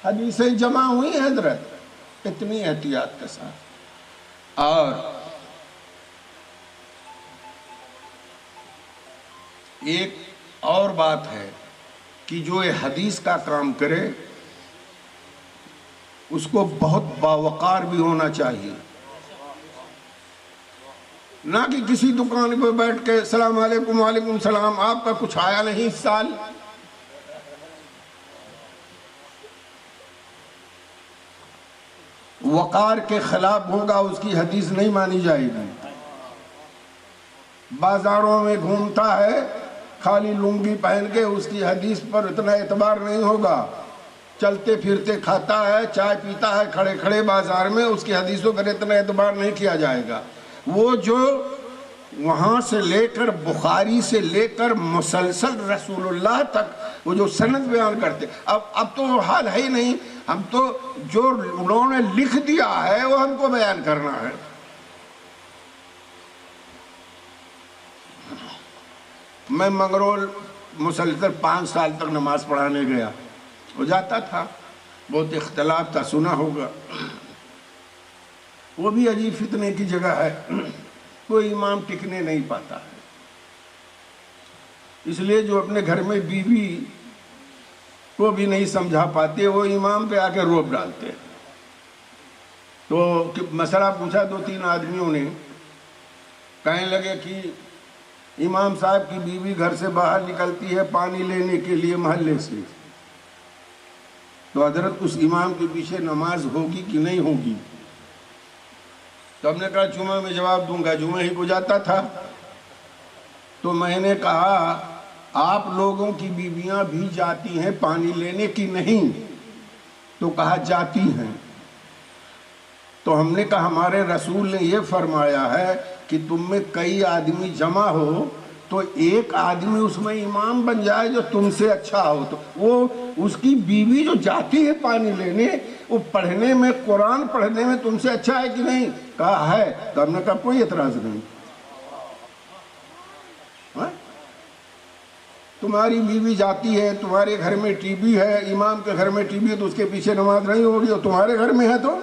حدیثیں جمع ہوئی ہیں حضرت، اتنی احتیاط کے ساتھ. اور ایک اور بات ہے کہ جو یہ حدیث کا کام کرے اس کو بہت باوقار بھی ہونا چاہیے، نہ کہ کسی دکان پہ بیٹھ کے السلام علیکم وعلیکم السلام، آپ کا کچھ آیا نہیں اس سال. وقار کے خلاف ہوگا، اس کی حدیث نہیں مانی جائے گی. بازاروں میں گھومتا ہے خالی لنگی پہن کے، اس کی حدیث پر اتنا اعتبار نہیں ہوگا. چلتے پھرتے کھاتا ہے، چائے پیتا ہے کھڑے کھڑے بازار میں، اس کی حدیثوں پر اتنا اعتبار نہیں کیا جائے گا. وہ جو وہاں سے لے کر بخاری سے لے کر مسلسل رسول اللہ تک وہ جو سند بیان کرتے، اب تو حال ہے ہی نہیں. ہم تو جو انہوں نے لکھ دیا ہے وہ ہم کو بیان کرنا ہے. میں منگرول مسلسل 5 سال تک نماز پڑھانے گیا، ہو جاتا تھا، بہت اختلاف تھا، سنا ہوگا. وہ بھی عجیب فتنے کی جگہ ہے، کوئی امام ٹکنے نہیں پاتا ہے. اس لیے جو اپنے گھر میں بیوی کو بھی نہیں سمجھا پاتے، وہ امام پہ آ کے روب ڈالتے. تو مسئلہ پوچھا 2-3 آدمیوں نے، کہنے لگے کہ امام صاحب کی بیوی گھر سے باہر نکلتی ہے پانی لینے کے لیے محلے سے، تو حضرت اس امام کے پیچھے نماز ہوگی کہ نہیں ہوگی؟ تو ہم نے کہا جمعہ میں جواب دوں گا، جمعہ ہی کو جاتا تھا. تو میں نے کہا آپ لوگوں کی بیویاں بھی جاتی ہیں پانی لینے کی نہیں؟ تو کہا جاتی ہیں. تو ہم نے کہا ہمارے رسول نے یہ فرمایا ہے کہ تم میں کئی آدمی جمع ہو تو ایک آدمی اس میں امام بن جائے جو تم سے اچھا ہو. تو وہ اس کی بیوی جو جاتی ہے پانی لینے، وہ پڑھنے میں، قرآن پڑھنے میں تم سے اچھا ہے کہ نہیں؟ کہا ہے. تو ہم نے کہا کوئی اعتراض نہیں. تمہاری بیوی جاتی ہے، تمہارے گھر میں ٹی وی ہے، امام کے گھر میں ٹی وی ہے، تو اس کے پیچھے نماز نہیں ہوگی، اور تمہارے گھر میں ہے تو؟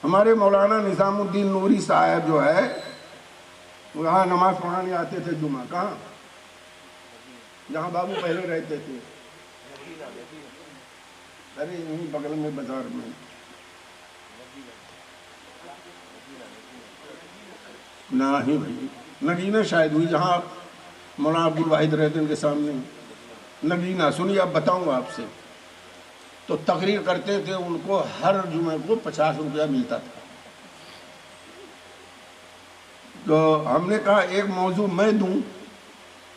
ہمارے مولانا نظام الدین نوری صاحب جو ہے وہاں نماز پڑھانے آتے تھے جمعہ. کہاں؟ جہاں بابو پہلے رہتے تھے، ارے یہیں بغل میں بازار میں. نہیں بھائی، نگینہ شاید ہوئی، جہاں مولانا عبد الواحد رہتے ان کے سامنے. نگینہ سنیے، اب بتاؤں گا آپ سے. تو تقریر کرتے تھے، ان کو ہر جمعے کو 50 روپیہ ملتا تھا. تو ہم نے کہا ایک موضوع میں دوں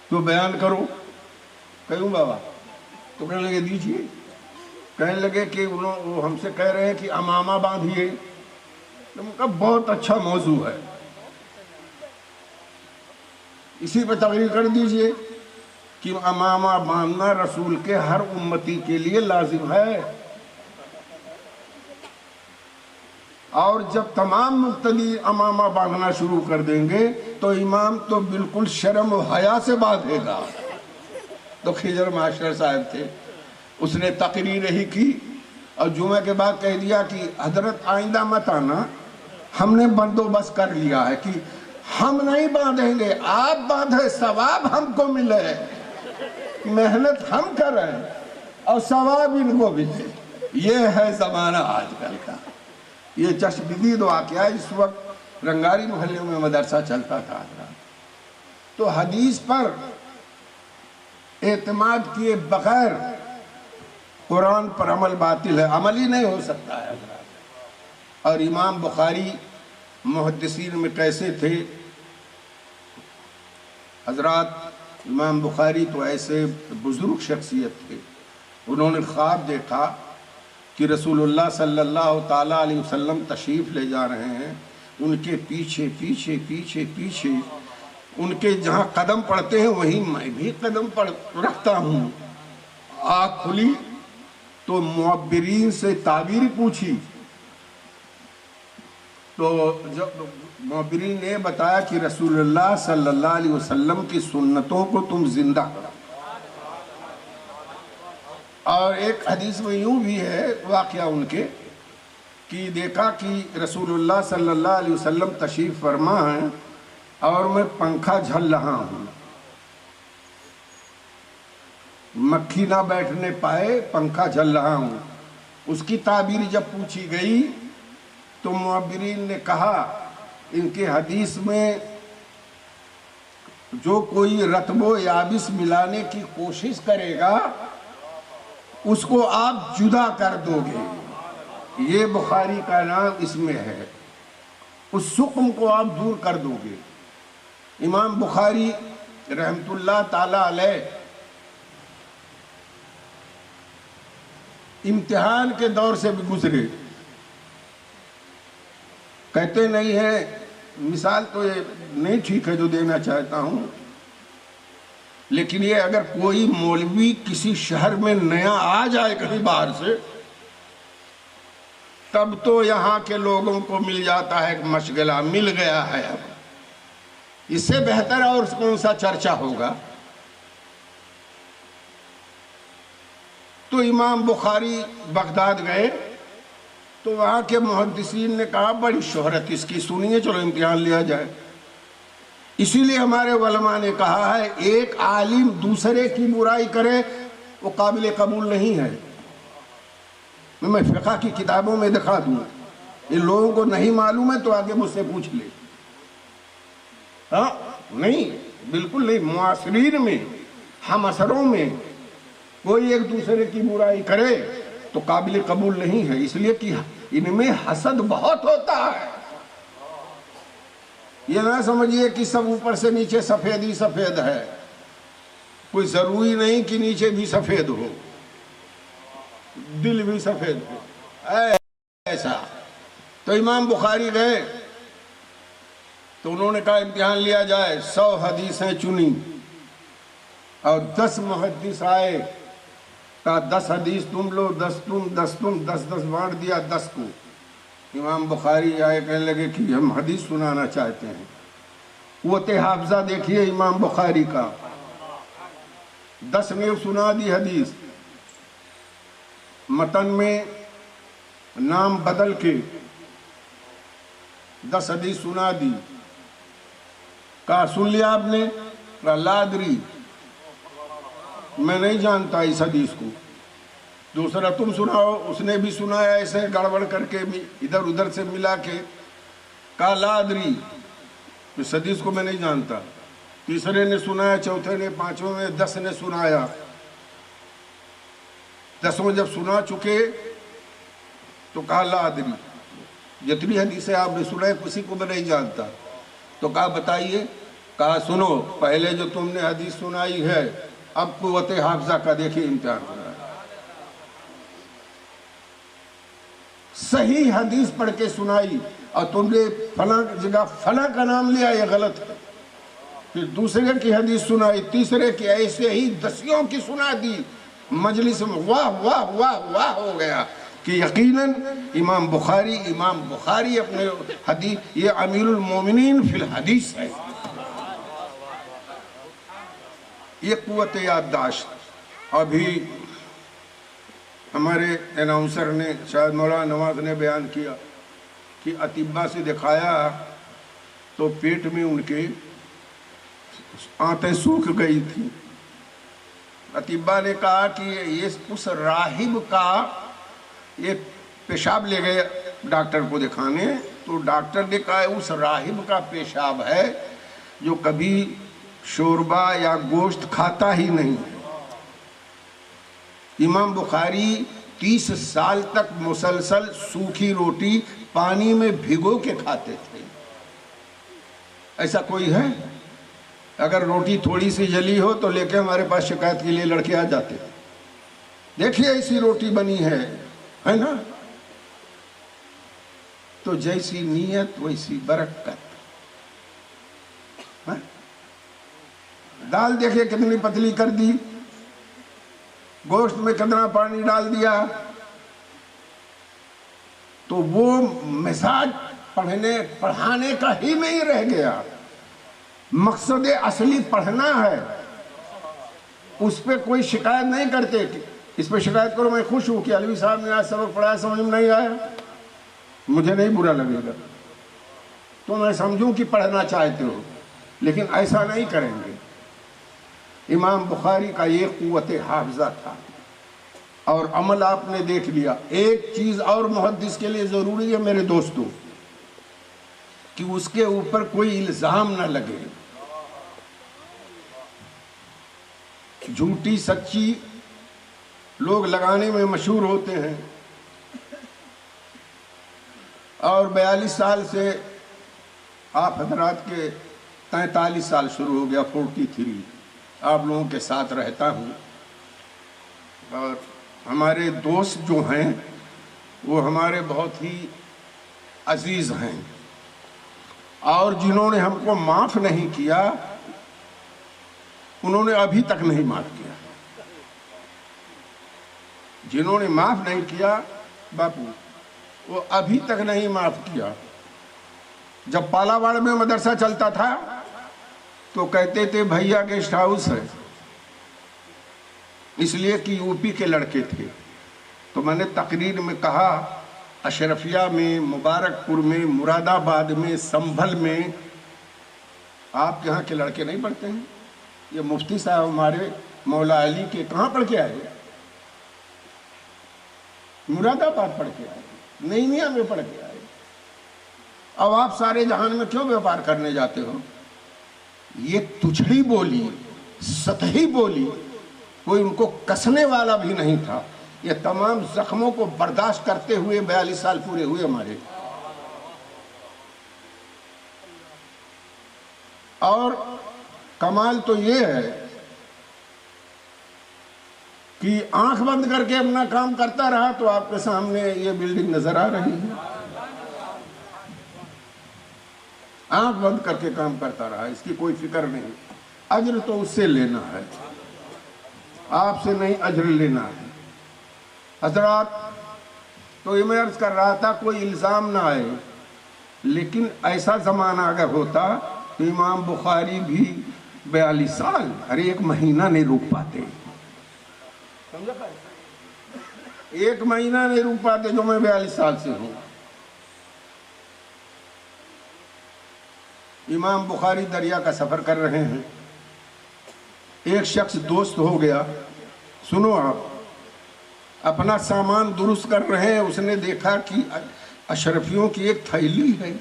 تو بیان کرو. کہوں بابا؟ تو کہنے لگے دیجیے. کہنے لگے کہ وہ ہم سے کہہ رہے ہیں کہ امامہ باندھیے. تو میں کہا بہت اچھا موضوع ہے، اسی پہ تقریر کر دیجئے کہ امامہ باندھنا رسول کے ہر امتی کے لیے لازم ہے. اور جب تمام مقتدی امامہ باندھنا شروع کر دیں گے تو امام تو بالکل شرم و حیا سے باندھے گا. تو خضر ماسٹر صاحب تھے، اس نے تقریر ہی کی اور جمعہ کے بعد کہہ دیا کہ حضرت آئندہ مت آنا، ہم نے بندوبست کر لیا ہے کہ ہم نہیں باندھیں گے، آپ باندھیں، ثواب ہم کو ملے، محنت ہم کریں اور ثواب ان کو ملے. یہ ہے زمانہ آج کل کا. یہ چشمدید واقعہ اس وقت رنگاری محلے میں مدرسہ چلتا تھا. تو حدیث پر اعتماد کیے بغیر قرآن پر عمل باطل ہے، عمل ہی نہیں ہو سکتا ہے. اور امام بخاری محدثین میں کیسے تھے حضرات؟ امام بخاری تو ایسے بزرگ شخصیت تھے، انہوں نے خواب دیکھا کہ رسول اللہ صلی اللہ تعالیٰ علیہ وسلم تشریف لے جا رہے ہیں، ان کے پیچھے پیچھے پیچھے پیچھے ان کے جہاں قدم پڑتے ہیں وہیں میں بھی قدم رکھتا ہوں. آنکھ کھلی تو معبرین سے تعبیر پوچھی تو جب معبرین نے بتایا کہ رسول اللہ صلی اللہ علیہ وسلم کی سنتوں کو تم زندہ کرو. اور ایک حدیث میں یوں بھی ہے واقعہ ان کے کہ دیکھا کہ رسول اللہ صلی اللہ علیہ وسلم تشریف فرما ہیں اور میں پنکھا جھل رہا ہوں، مکھی نہ بیٹھنے پائے، پنکھا جھل رہا ہوں. اس کی تعبیر جب پوچھی گئی تو معبرین نے کہا ان کے حدیث میں جو کوئی رطب و یابس ملانے کی کوشش کرے گا اس کو آپ جدا کر دو گے. یہ بخاری کا نام اس میں ہے، اس سقم کو آپ دور کر دو گے. امام بخاری رحمت اللہ تعالی علیہ امتحان کے دور سے بھی گزرے. کہتے نہیں ہیں، مثال تو یہ نہیں ٹھیک ہے جو دینا چاہتا ہوں، لیکن یہ اگر کوئی مولوی کسی شہر میں نیا آ جائے کہیں باہر سے، تب تو یہاں کے لوگوں کو مل جاتا ہے مشغلہ، مل گیا ہے. اب اس سے بہتر اور کون سا چرچا ہوگا؟ تو امام بخاری بغداد گئے تو وہاں کے محدثین نے کہا بڑی شہرت اس کی سنیے، چلو امتحان لیا جائے. اسی لیے ہمارے علماء نے کہا ہے ایک عالم دوسرے کی برائی کرے وہ قابل قبول نہیں ہے. میں فقہ کی کتابوں میں دکھا دوں، ان لوگوں کو نہیں معلوم ہے تو آگے مجھ سے پوچھ لے. ہاں نہیں، بالکل نہیں. معاصرین میں، ہم اثروں میں کوئی ایک دوسرے کی برائی کرے تو قابل قبول نہیں ہے، اس لیے کہ ان میں حسد بہت ہوتا ہے. یہ نہ سمجھیے کہ سب اوپر سے نیچے سفید ہی سفید ہے، کوئی ضروری نہیں کہ نیچے بھی سفید ہو، دل بھی سفید ہو ایسا. تو امام بخاری گئے تو انہوں نے کہا امتحان لیا جائے. 100 حدیثیں چنی اور 10 محدث آئے، کہا 10 حدیث تم لو، 10 تم، 10 تم، 10 بانٹ دیا 10 کو. امام بخاری آئے کہنے لگے کہ ہم حدیث سنانا چاہتے ہیں. قوت حافظہ دیکھیے امام بخاری کا، 10 نے سنا دی حدیث، متن میں نام بدل کے 10 حدیث سنا دی. کہا سن لیا آپ نے؟ کہا لا ادری، میں نہیں جانتا اس حدیث کو. دوسرا تم سناؤ، اس نے بھی سنایا ایسے گڑبڑ کر کے ادھر ادھر سے ملا کے. کہا لا ادری، اس حدیث کو میں نہیں جانتا. تیسرے نے سنایا، چوتھے نے، پانچویں نے، 10 نے سنایا. 10 جب سنا چکے تو کہا لا ادری، جتنی حدیثیں آپ نے سنائے کسی کو میں نہیں جانتا. تو کہا بتائیے؟ کہا سنو، پہلے جو تم نے حدیث سنائی ہے اب قوت حافظہ کا دیکھیے امتحان ہو رہا ہے. صحیح حدیث پڑھ کے سنائی اور تم نے فلاں جگہ فلاں کا نام لیا، یہ غلط ہے. پھر دوسرے کی حدیث سنائی، تیسرے کی، ایسے ہی 10 کی سنا دی. مجلس میں واہ واہ واہ واہ ہو گیا کہ یقیناً امام بخاری اپنے حدیث، یہ امیر المومنین فی الحدیث ہے. یہ قوت یادداشت. ابھی ہمارے اناؤنسر نے، شاید مولانا نواز نے بیان کیا کہ اطباء سے دکھایا تو پیٹ میں ان کے آنتیں سوکھ گئی تھی. اطباء نے کہا کہ یہ اس راہب کا، یہ پیشاب لے گئے ڈاکٹر کو دکھانے تو ڈاکٹر نے کہا اس راہب کا پیشاب ہے جو کبھی شوربہ یا گوشت کھاتا ہی نہیں. امام بخاری 30 سال تک مسلسل سوکھی روٹی پانی میں بھگو کے کھاتے تھے. ایسا کوئی ہے؟ اگر روٹی تھوڑی سی جلی ہو تو لے کے ہمارے پاس شکایت کے لیے لڑکے آ جاتے، دیکھیے ایسی روٹی بنی ہے نا. تو جیسی نیت ویسی برکت. دال دیکھیے کتنی پتلی کر دی، گوشت میں کتنا پانی ڈال دیا. تو وہ مزاج پڑھانے کا ہی نہیں رہ گیا، مقصد اصلی پڑھنا ہے، اس پہ کوئی شکایت نہیں کرتے کہ اس پہ شکایت کرو میں خوش ہوں کہ علوی صاحب نے آج سبق پڑھایا سمجھ میں نہیں آیا، مجھے نہیں برا لگے گا، تو میں سمجھوں کہ پڑھنا چاہتے ہو، لیکن ایسا نہیں کریں گے۔ امام بخاری کا یہ قوت حافظہ تھا، اور عمل آپ نے دیکھ لیا۔ ایک چیز اور محدث کے لیے ضروری ہے میرے دوستو، کہ اس کے اوپر کوئی الزام نہ لگے، جھوٹی سچی لوگ لگانے میں مشہور ہوتے ہیں، اور 42 سال سے آپ حضرات کے 43 سال شروع ہو گیا، 43 آپ لوگوں کے ساتھ رہتا ہوں، اور ہمارے دوست جو ہیں وہ ہمارے بہت ہی عزیز ہیں، اور جنہوں نے ہم کو معاف نہیں کیا انہوں نے ابھی تک نہیں معاف کیا، جنہوں نے معاف نہیں کیا باپو وہ ابھی تک نہیں معاف کیا۔ جب پالاواڑ میں مدرسہ چلتا تھا تو کہتے تھے بھیا گیسٹ ہاؤس ہے، اس لیے کہ یو پی کے لڑکے تھے، تو میں نے تقریر میں کہا اشرفیہ میں، مبارک پور میں، مراد آباد میں، سنبھل میں آپ یہاں کے لڑکے نہیں پڑھتے ہیں؟ یہ مفتی صاحب ہمارے مولا علی کے کہاں پڑھ کے آئے؟ مراد آباد پڑھ کے آئے، نئی میاں میں پڑھ کے آئے، اب آپ سارے جہان میں کیوں بیوپار کرنے جاتے ہو؟ یہ تجھڑی بولی، سطحی بولی، کوئی ان کو کسنے والا بھی نہیں تھا۔ یہ تمام زخموں کو برداشت کرتے ہوئے 42 سال پورے ہوئے ہمارے، اور کمال تو یہ ہے کہ آنکھ بند کر کے اپنا کام کرتا رہا تو آپ کے سامنے یہ بلڈنگ نظر آ رہی ہے، آنکھ بند کر کے کام کرتا رہا، اس کی کوئی فکر نہیں، اجر تو اس سے لینا ہے، آپ سے نہیں اجر لینا ہے۔ حضرات تو یہ میں عرض کر رہا تھا کوئی الزام نہ آئے، لیکن ایسا زمانہ اگر ہوتا تو امام بخاری بھی 42 سال ہر ایک مہینہ نہیں روک پاتے، ایک مہینہ نہیں روک پاتے جو میں 42 سال سے ہوں۔ امام بخاری دریا کا سفر کر رہے ہیں، ایک شخص دوست ہو گیا، سنو آپ، اپنا سامان درست کر رہے ہیں، اس نے دیکھا کہ اشرفیوں کی ایک تھیلی ہے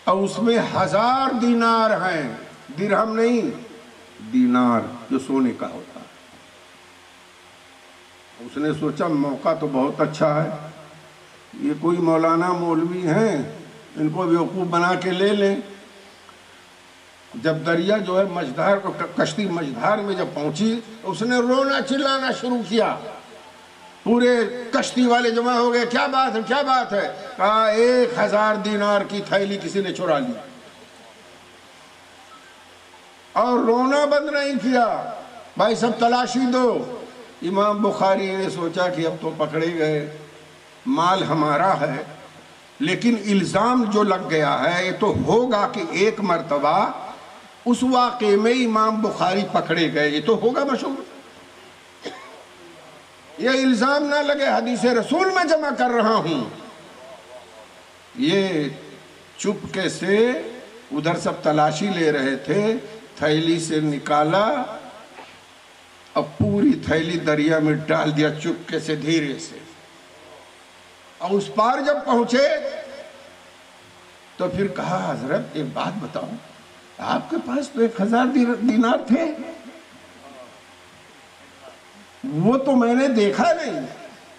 اور اس میں 1000 دینار ہیں، درہم نہیں، دینار جو سونے کا ہوتا ہے۔ اس نے سوچا موقع تو بہت اچھا ہے، یہ کوئی مولانا مولوی ہیں، ان کو بیوقوف بنا کے لے لیں۔ جب دریا جو ہے مجدھار کو کشتی مجدھار میں جب پہنچی اس نے رونا چلانا شروع کیا، پورے کشتی والے جمع ہو گئے، کیا بات ہے کیا بات ہے؟ کہا 1000 دینار کی تھیلی کسی نے چرا لی، اور رونا بند نہیں کیا، بھائی سب تلاشی دو۔ امام بخاری نے سوچا کہ اب تو پکڑے گئے، مال ہمارا ہے، لیکن الزام جو لگ گیا ہے یہ تو ہوگا کہ ایک مرتبہ اس واقعے میں امام بخاری پکڑے گئے، یہ تو ہوگا مشہور، یہ الزام نہ لگے حدیث رسول میں جمع کر رہا ہوں۔ یہ چپکے سے ادھر سب تلاشی لے رہے تھے، تھیلی سے نکالا، اب پوری تھیلی دریا میں ڈال دیا چپکے سے دھیرے سے، اور اس پار جب پہنچے تو پھر کہا حضرت ایک بات بتاؤ، آپ کے پاس تو 1000 دینار تھے، وہ تو میں نے دیکھا نہیں،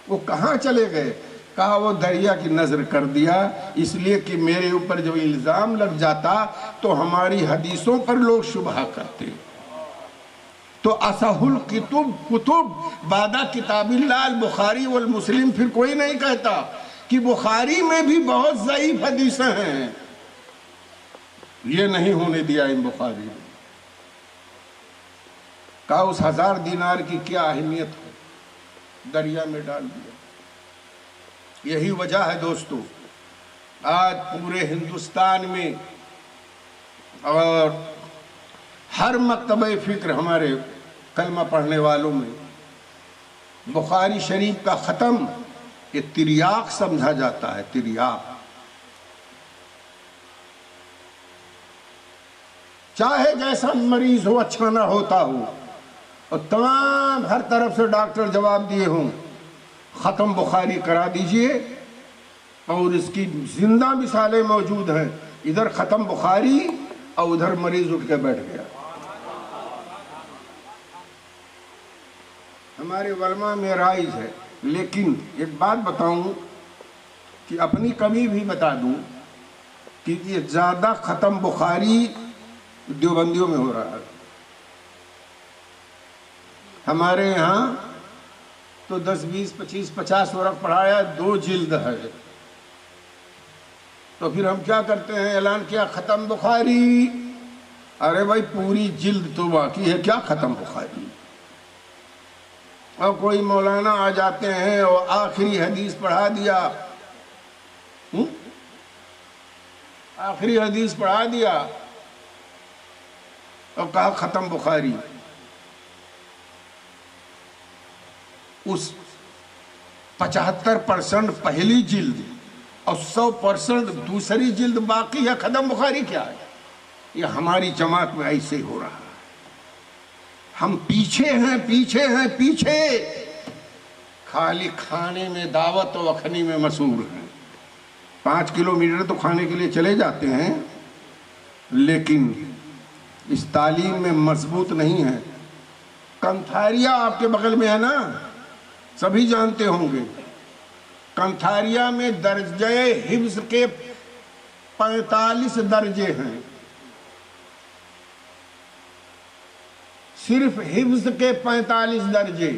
وہ کہاں چلے گئے؟ کہا وہ دریا کی نظر کر دیا، اس لیے کہ میرے اوپر جو الزام لگ جاتا تو ہماری حدیثوں پر لوگ شبہ کرتے، تو اصح الکتب بعد کتاب اللہ البخاری والمسلم، پھر کوئی نہیں کہتا کہ بخاری میں بھی بہت ضعیف حدیثیں ہیں، یہ نہیں ہونے دیا امام بخاری نے۔ کہا اس 1000 دینار کی کیا اہمیت ہے، دریا میں ڈال دیا۔ یہی وجہ ہے دوستو آج پورے ہندوستان میں اور ہر مکتبہ فکر ہمارے کلمہ پڑھنے والوں میں بخاری شریف کا ختم یہ تریاق سمجھا جاتا ہے، تریاق۔ چاہے جیسا مریض ہو، اچھا نہ ہوتا ہو، اور تمام ہر طرف سے ڈاکٹر جواب دیے ہوں، ختم بخاری کرا دیجئے، اور اس کی زندہ مثالیں موجود ہیں، ادھر ختم بخاری اور ادھر مریض اٹھ کے بیٹھ گیا۔ ہمارے علماء میں رائج ہے، لیکن ایک بات بتاؤں کہ اپنی کمی بھی بتا دوں کہ یہ زیادہ ختم بخاری دیوبندیوں میں ہو رہا ہے۔ ہمارے یہاں تو 10 20 25 50 ورق پڑھایا، 2 جلد ہے، تو پھر ہم کیا کرتے ہیں؟ اعلان کیا ختم بخاری، ارے بھائی پوری جلد تو باقی ہے، کیا ختم بخاری؟ اور کوئی مولانا آ جاتے ہیں اور آخری حدیث پڑھا دیا، آخری حدیث پڑھا دیا اور کہا ختم بخاری۔ اس 75% پہلی جلد اور 100% دوسری جلد باقی ہے، ختم بخاری کیا ہے؟ یہ ہماری جماعت میں ایسے ہی ہو رہا ہے۔ ہم پیچھے ہیں، پیچھے ہیں، پیچھے، خالی کھانے میں دعوت و اخنی میں مسحور ہیں۔ 5 کلومیٹر تو کھانے کے لیے چلے جاتے ہیں، لیکن اس تعلیم میں مضبوط نہیں ہے۔ کنتھاریا آپ کے بغل میں ہے نا، سبھی جانتے ہوں گے۔ کنتھاریا میں درجہ حفظ کے 45 درجے ہیں، صرف حفظ کے 45 درجے۔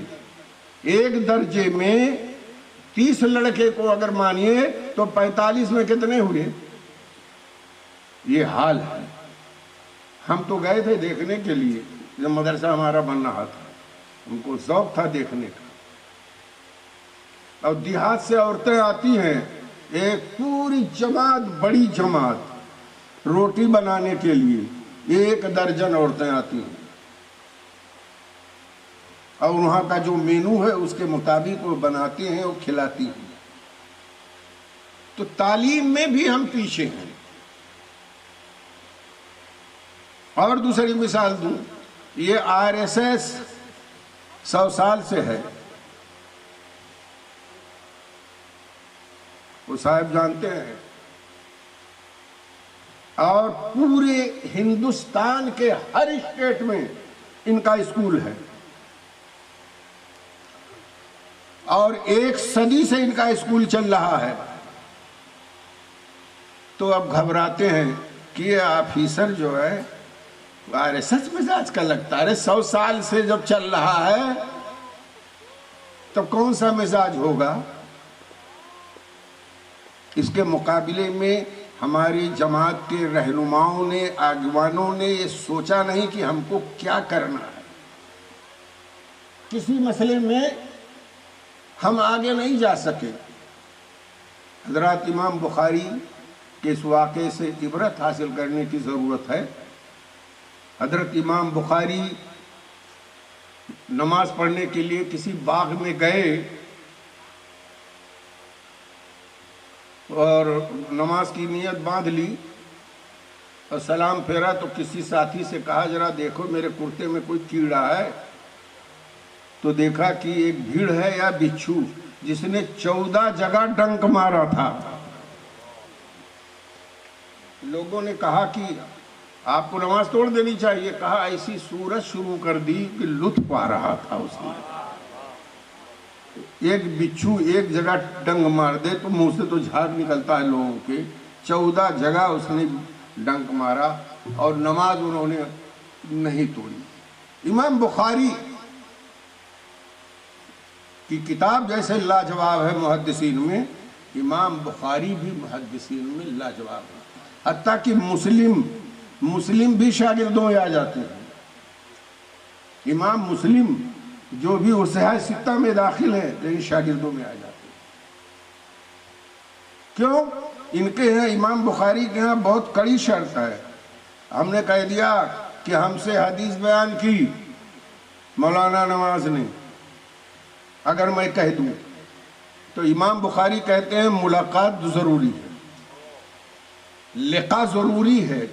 ایک درجے میں 30 لڑکے کو اگر مانیے تو 45 میں کتنے ہوئے؟ یہ حال ہے۔ ہم تو گئے تھے دیکھنے کے لیے جب مدرسہ ہمارا بن رہا تھا، ہم کو ذوق تھا دیکھنے کا۔ اور دیہات سے عورتیں آتی ہیں، ایک پوری جماعت، بڑی جماعت، روٹی بنانے کے لیے 1 درجن عورتیں آتی ہیں، اور وہاں کا جو مینو ہے اس کے مطابق وہ بناتی ہیں اور کھلاتی ہیں۔ تو تعلیم میں بھی ہم پیچھے ہیں۔ اور دوسری مثال دوں، یہ RSS 100 سال سے ہے، وہ صاحب جانتے ہیں، اور پورے ہندوستان کے ہر اسٹیٹ میں ان کا اسکول ہے، اور 1 صدی سے ان کا اسکول چل رہا ہے۔ تو اب گھبراتے ہیں کہ یہ آفیسر جو ہے RSS مزاج کا لگتا ہے۔ 100 سال سے جب چل رہا ہے تو کون سا مزاج ہوگا؟ اس کے مقابلے میں ہماری جماعت کے رہنماؤں نے، آگوانوں نے یہ سوچا نہیں کہ ہم کو کیا کرنا ہے۔ کسی مسئلے میں ہم آگے نہیں جا سکے۔ حضرات امام بخاری کے اس واقعے سے عبرت حاصل کرنے کی ضرورت ہے۔ حضرت امام بخاری نماز پڑھنے کے لیے کسی باغ میں گئے اور نماز کی نیت باندھ لی اور سلام پھیرا تو کسی ساتھی سے کہا ذرا دیکھو میرے کرتے میں کوئی کیڑا ہے، تو دیکھا کہ ایک بھیڑ ہے یا بچھو جس نے 14 جگہ ڈنک مارا تھا۔ لوگوں نے کہا کہ آپ کو نماز توڑ دینی چاہیے، کہا ایسی صورت شروع کر دی کہ لطف آ رہا تھا اس میں۔ ایک بچھو ایک جگہ ڈنگ مار دے تو منہ سے تو جھاگ نکلتا ہے لوگوں کے، 14 جگہ اس نے ڈنک مارا اور نماز انہوں نے نہیں توڑی۔ امام بخاری کی کتاب جیسے لاجواب ہے محدثین میں، امام بخاری بھی محدثین میں لاجواب ہے، حتیٰ کہ مسلم بھی شاگردوں میں آ جاتے ہیں۔ امام مسلم جو بھی صحیح ستہ میں داخل ہے لیکن شاگردوں میں آ جاتے ہیں۔ کیوں؟ ان کے ہیں امام بخاری کے ہیں بہت کڑی شرط ہے. ہم نے کہہ دیا کہ ہم سے حدیث بیان کی مولانا نواز نے، اگر میں کہہ دوں تو امام بخاری کہتے ہیں ملاقات ضروری ہے، لقاء ضروری ہے.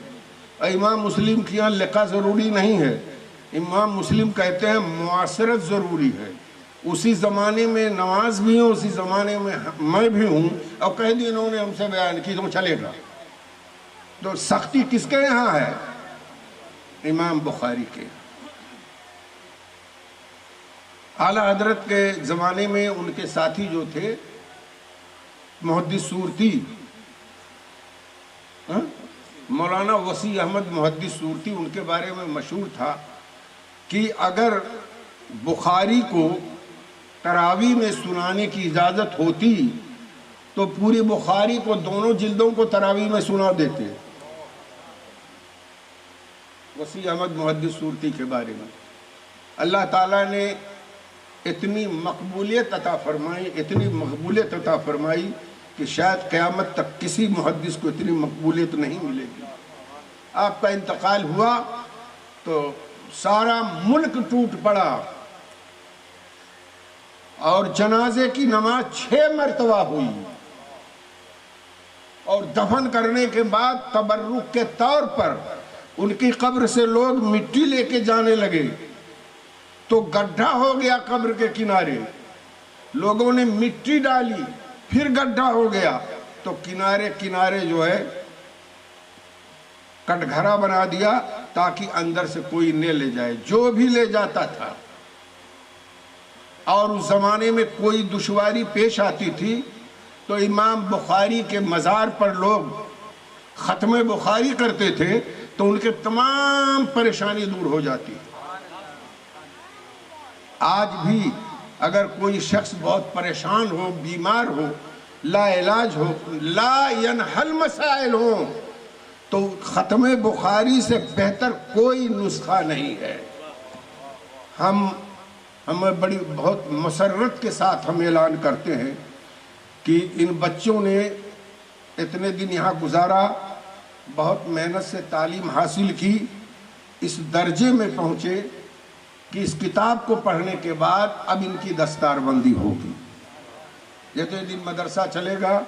امام مسلم کی یہاں لقاء ضروری نہیں ہے. امام مسلم کہتے ہیں معاشرت ضروری ہے. اسی زمانے میں نواز بھی ہوں، اسی زمانے میں میں بھی ہوں، اور کہہ دی انہوں نے ہم سے بیان کی تو چلے گا. تو سختی کس کے یہاں ہے؟ امام بخاری کے. اعلیٰ حضرت کے زمانے میں ان کے ساتھی جو تھے محدث صورتی، مولانا وسیع احمد محدث صورتی، ان کے بارے میں مشہور تھا کہ اگر بخاری کو تراویح میں سنانے کی اجازت ہوتی تو پوری بخاری کو دونوں جلدوں کو تراویح میں سنا دیتے. وسیع احمد محدث صورتی کے بارے میں اللہ تعالیٰ نے اتنی مقبولیت عطا فرمائی، اتنی مقبولیت عطا فرمائی کہ شاید قیامت تک کسی محدث کو اتنی مقبولیت نہیں ملے گی. آپ کا انتقال ہوا تو سارا ملک ٹوٹ پڑا اور جنازے کی نماز 6 مرتبہ ہوئی، اور دفن کرنے کے بعد تبرک کے طور پر ان کی قبر سے لوگ مٹی لے کے جانے لگے تو گڈھا ہو گیا قبر کے کنارے. لوگوں نے مٹی ڈالی، پھر گڈھا ہو گیا تو کنارے کنارے جو ہے کٹگھرا بنا دیا تاکہ اندر سے کوئی نہ لے جائے. جو بھی لے جاتا تھا، اور اس زمانے میں کوئی دشواری پیش آتی تھی تو امام بخاری کے مزار پر لوگ ختم بخاری کرتے تھے تو ان کے تمام پریشانی دور ہو جاتی. آج بھی اگر کوئی شخص بہت پریشان ہو، بیمار ہو، لا علاج ہو، لا ینحل مسائل ہو، تو ختم بخاری سے بہتر کوئی نسخہ نہیں ہے. ہمیں بہت مسرت کے ساتھ ہم اعلان کرتے ہیں کہ ان بچوں نے اتنے دن یہاں گزارا، بہت محنت سے تعلیم حاصل کی، اس درجے میں پہنچے کہ اس کتاب کو پڑھنے کے بعد اب ان کی دستار بندی ہوگی. جتنے دن مدرسہ چلے گا،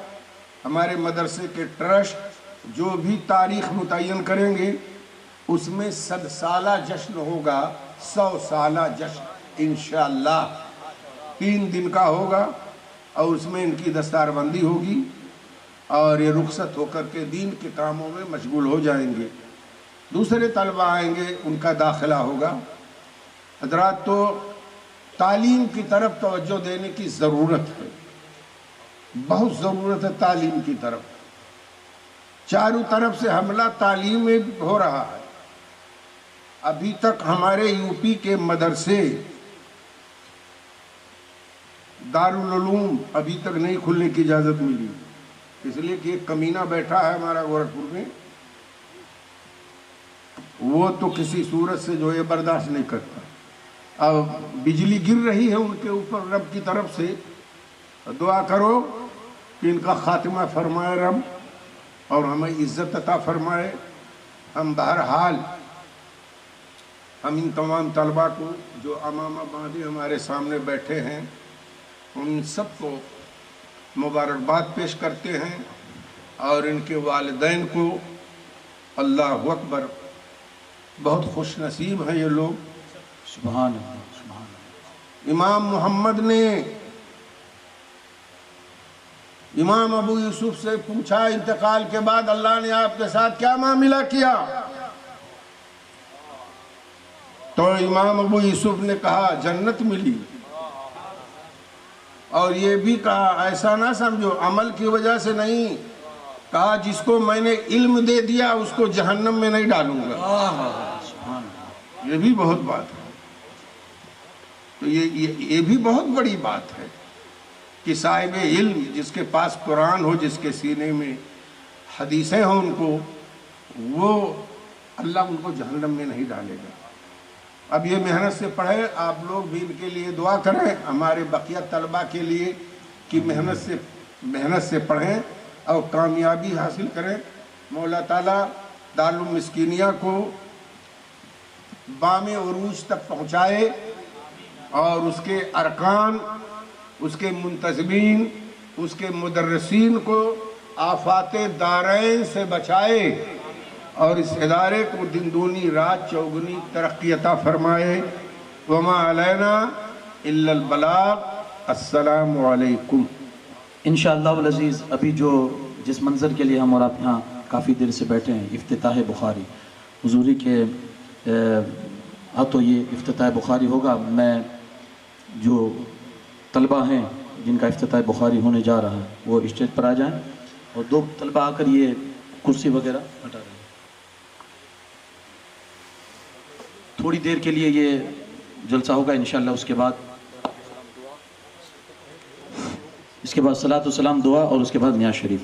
ہمارے مدرسے کے ٹرسٹ جو بھی تاریخ متعین کریں گے اس میں 100 سالہ جشن ہوگا. 100 سالہ جشن انشاءاللہ 3 دن کا ہوگا، اور اس میں ان کی دستار بندی ہوگی اور یہ رخصت ہو کر کے دین کے کاموں میں مشغول ہو جائیں گے. دوسرے طلبہ آئیں گے، ان کا داخلہ ہوگا. حضرات، تو تعلیم کی طرف توجہ دینے کی ضرورت ہے، بہت ضرورت ہے تعلیم کی طرف. چاروں طرف سے حملہ تعلیم میں ہو رہا ہے. ابھی تک ہمارے یو پی کے مدرسے دارالعلوم ابھی تک نہیں کھلنے کی اجازت ملی، اس لیے کہ ایک کمینہ بیٹھا ہے ہمارا گورکھپور میں، وہ تو کسی صورت سے جو ہے برداشت نہیں کرتا. اب بجلی گر رہی ہے ان کے اوپر رب کی طرف سے. دعا کرو کہ ان کا خاتمہ فرمائے رب اور ہمیں عزت عطا فرمائے. ہم بہرحال ہم ان تمام طلباء کو جو امامہ باندھے ہمارے سامنے بیٹھے ہیں ان سب کو مبارکباد پیش کرتے ہیں، اور ان کے والدین کو اللہ اکبر، بہت خوش نصیب ہیں یہ لوگ. سبحان اللہ، سبحان اللہ. امام محمد نے امام ابو یوسف سے پوچھا انتقال کے بعد اللہ نے آپ کے ساتھ کیا معاملہ کیا؟ تو امام ابو یوسف نے کہا جنت ملی، اور یہ بھی کہا ایسا نہ سمجھو عمل کی وجہ سے نہیں، کہا جس کو میں نے علم دے دیا اس کو جہنم میں نہیں ڈالوں گا. یہ بھی بہت بات ہے. تو یہ بھی بہت بڑی بات ہے کہ صاحب علم جس کے پاس قرآن ہو، جس کے سینے میں حدیثیں ہوں، ان کو وہ اللہ ان کو جہنم میں نہیں ڈالے گا. اب یہ محنت سے پڑھے، آپ لوگ بھی ان کے لیے دعا کریں، ہمارے بقیہ طلبہ کے لیے کہ محنت سے پڑھیں اور کامیابی حاصل کریں۔ مولا تعالیٰ دارالمسکینیہ کو بام عروج تک پہنچائے اور اس کے ارکان، اس کے منتظمین، اس کے مدرسین کو آفات دارین سے بچائے اور اس ادارے کو دن دونی رات چوگنی ترقی عطا فرمائے۔ وما علینا الا البلاغ۔ السلام علیکم۔ انشاءاللہ العزیز ابھی جس منظر کے لیے ہم اور آپ یہاں کافی دیر سے بیٹھے ہیں، افتتاح بخاری حضوری کے ہاتھوں یہ افتتاح بخاری ہوگا۔ میں جو طلبہ ہیں جن کا افتتاح بخاری ہونے جا رہا ہے وہ اسٹیج پر آ جائیں، اور 2 طلبہ آ کر یہ کرسی وغیرہ ہٹا دیں۔ تھوڑی دیر کے لیے یہ جلسہ ہوگا انشاءاللہ، اس کے بعد صلاۃ و سلام، دعا، اور اس کے بعد نیاز شریف۔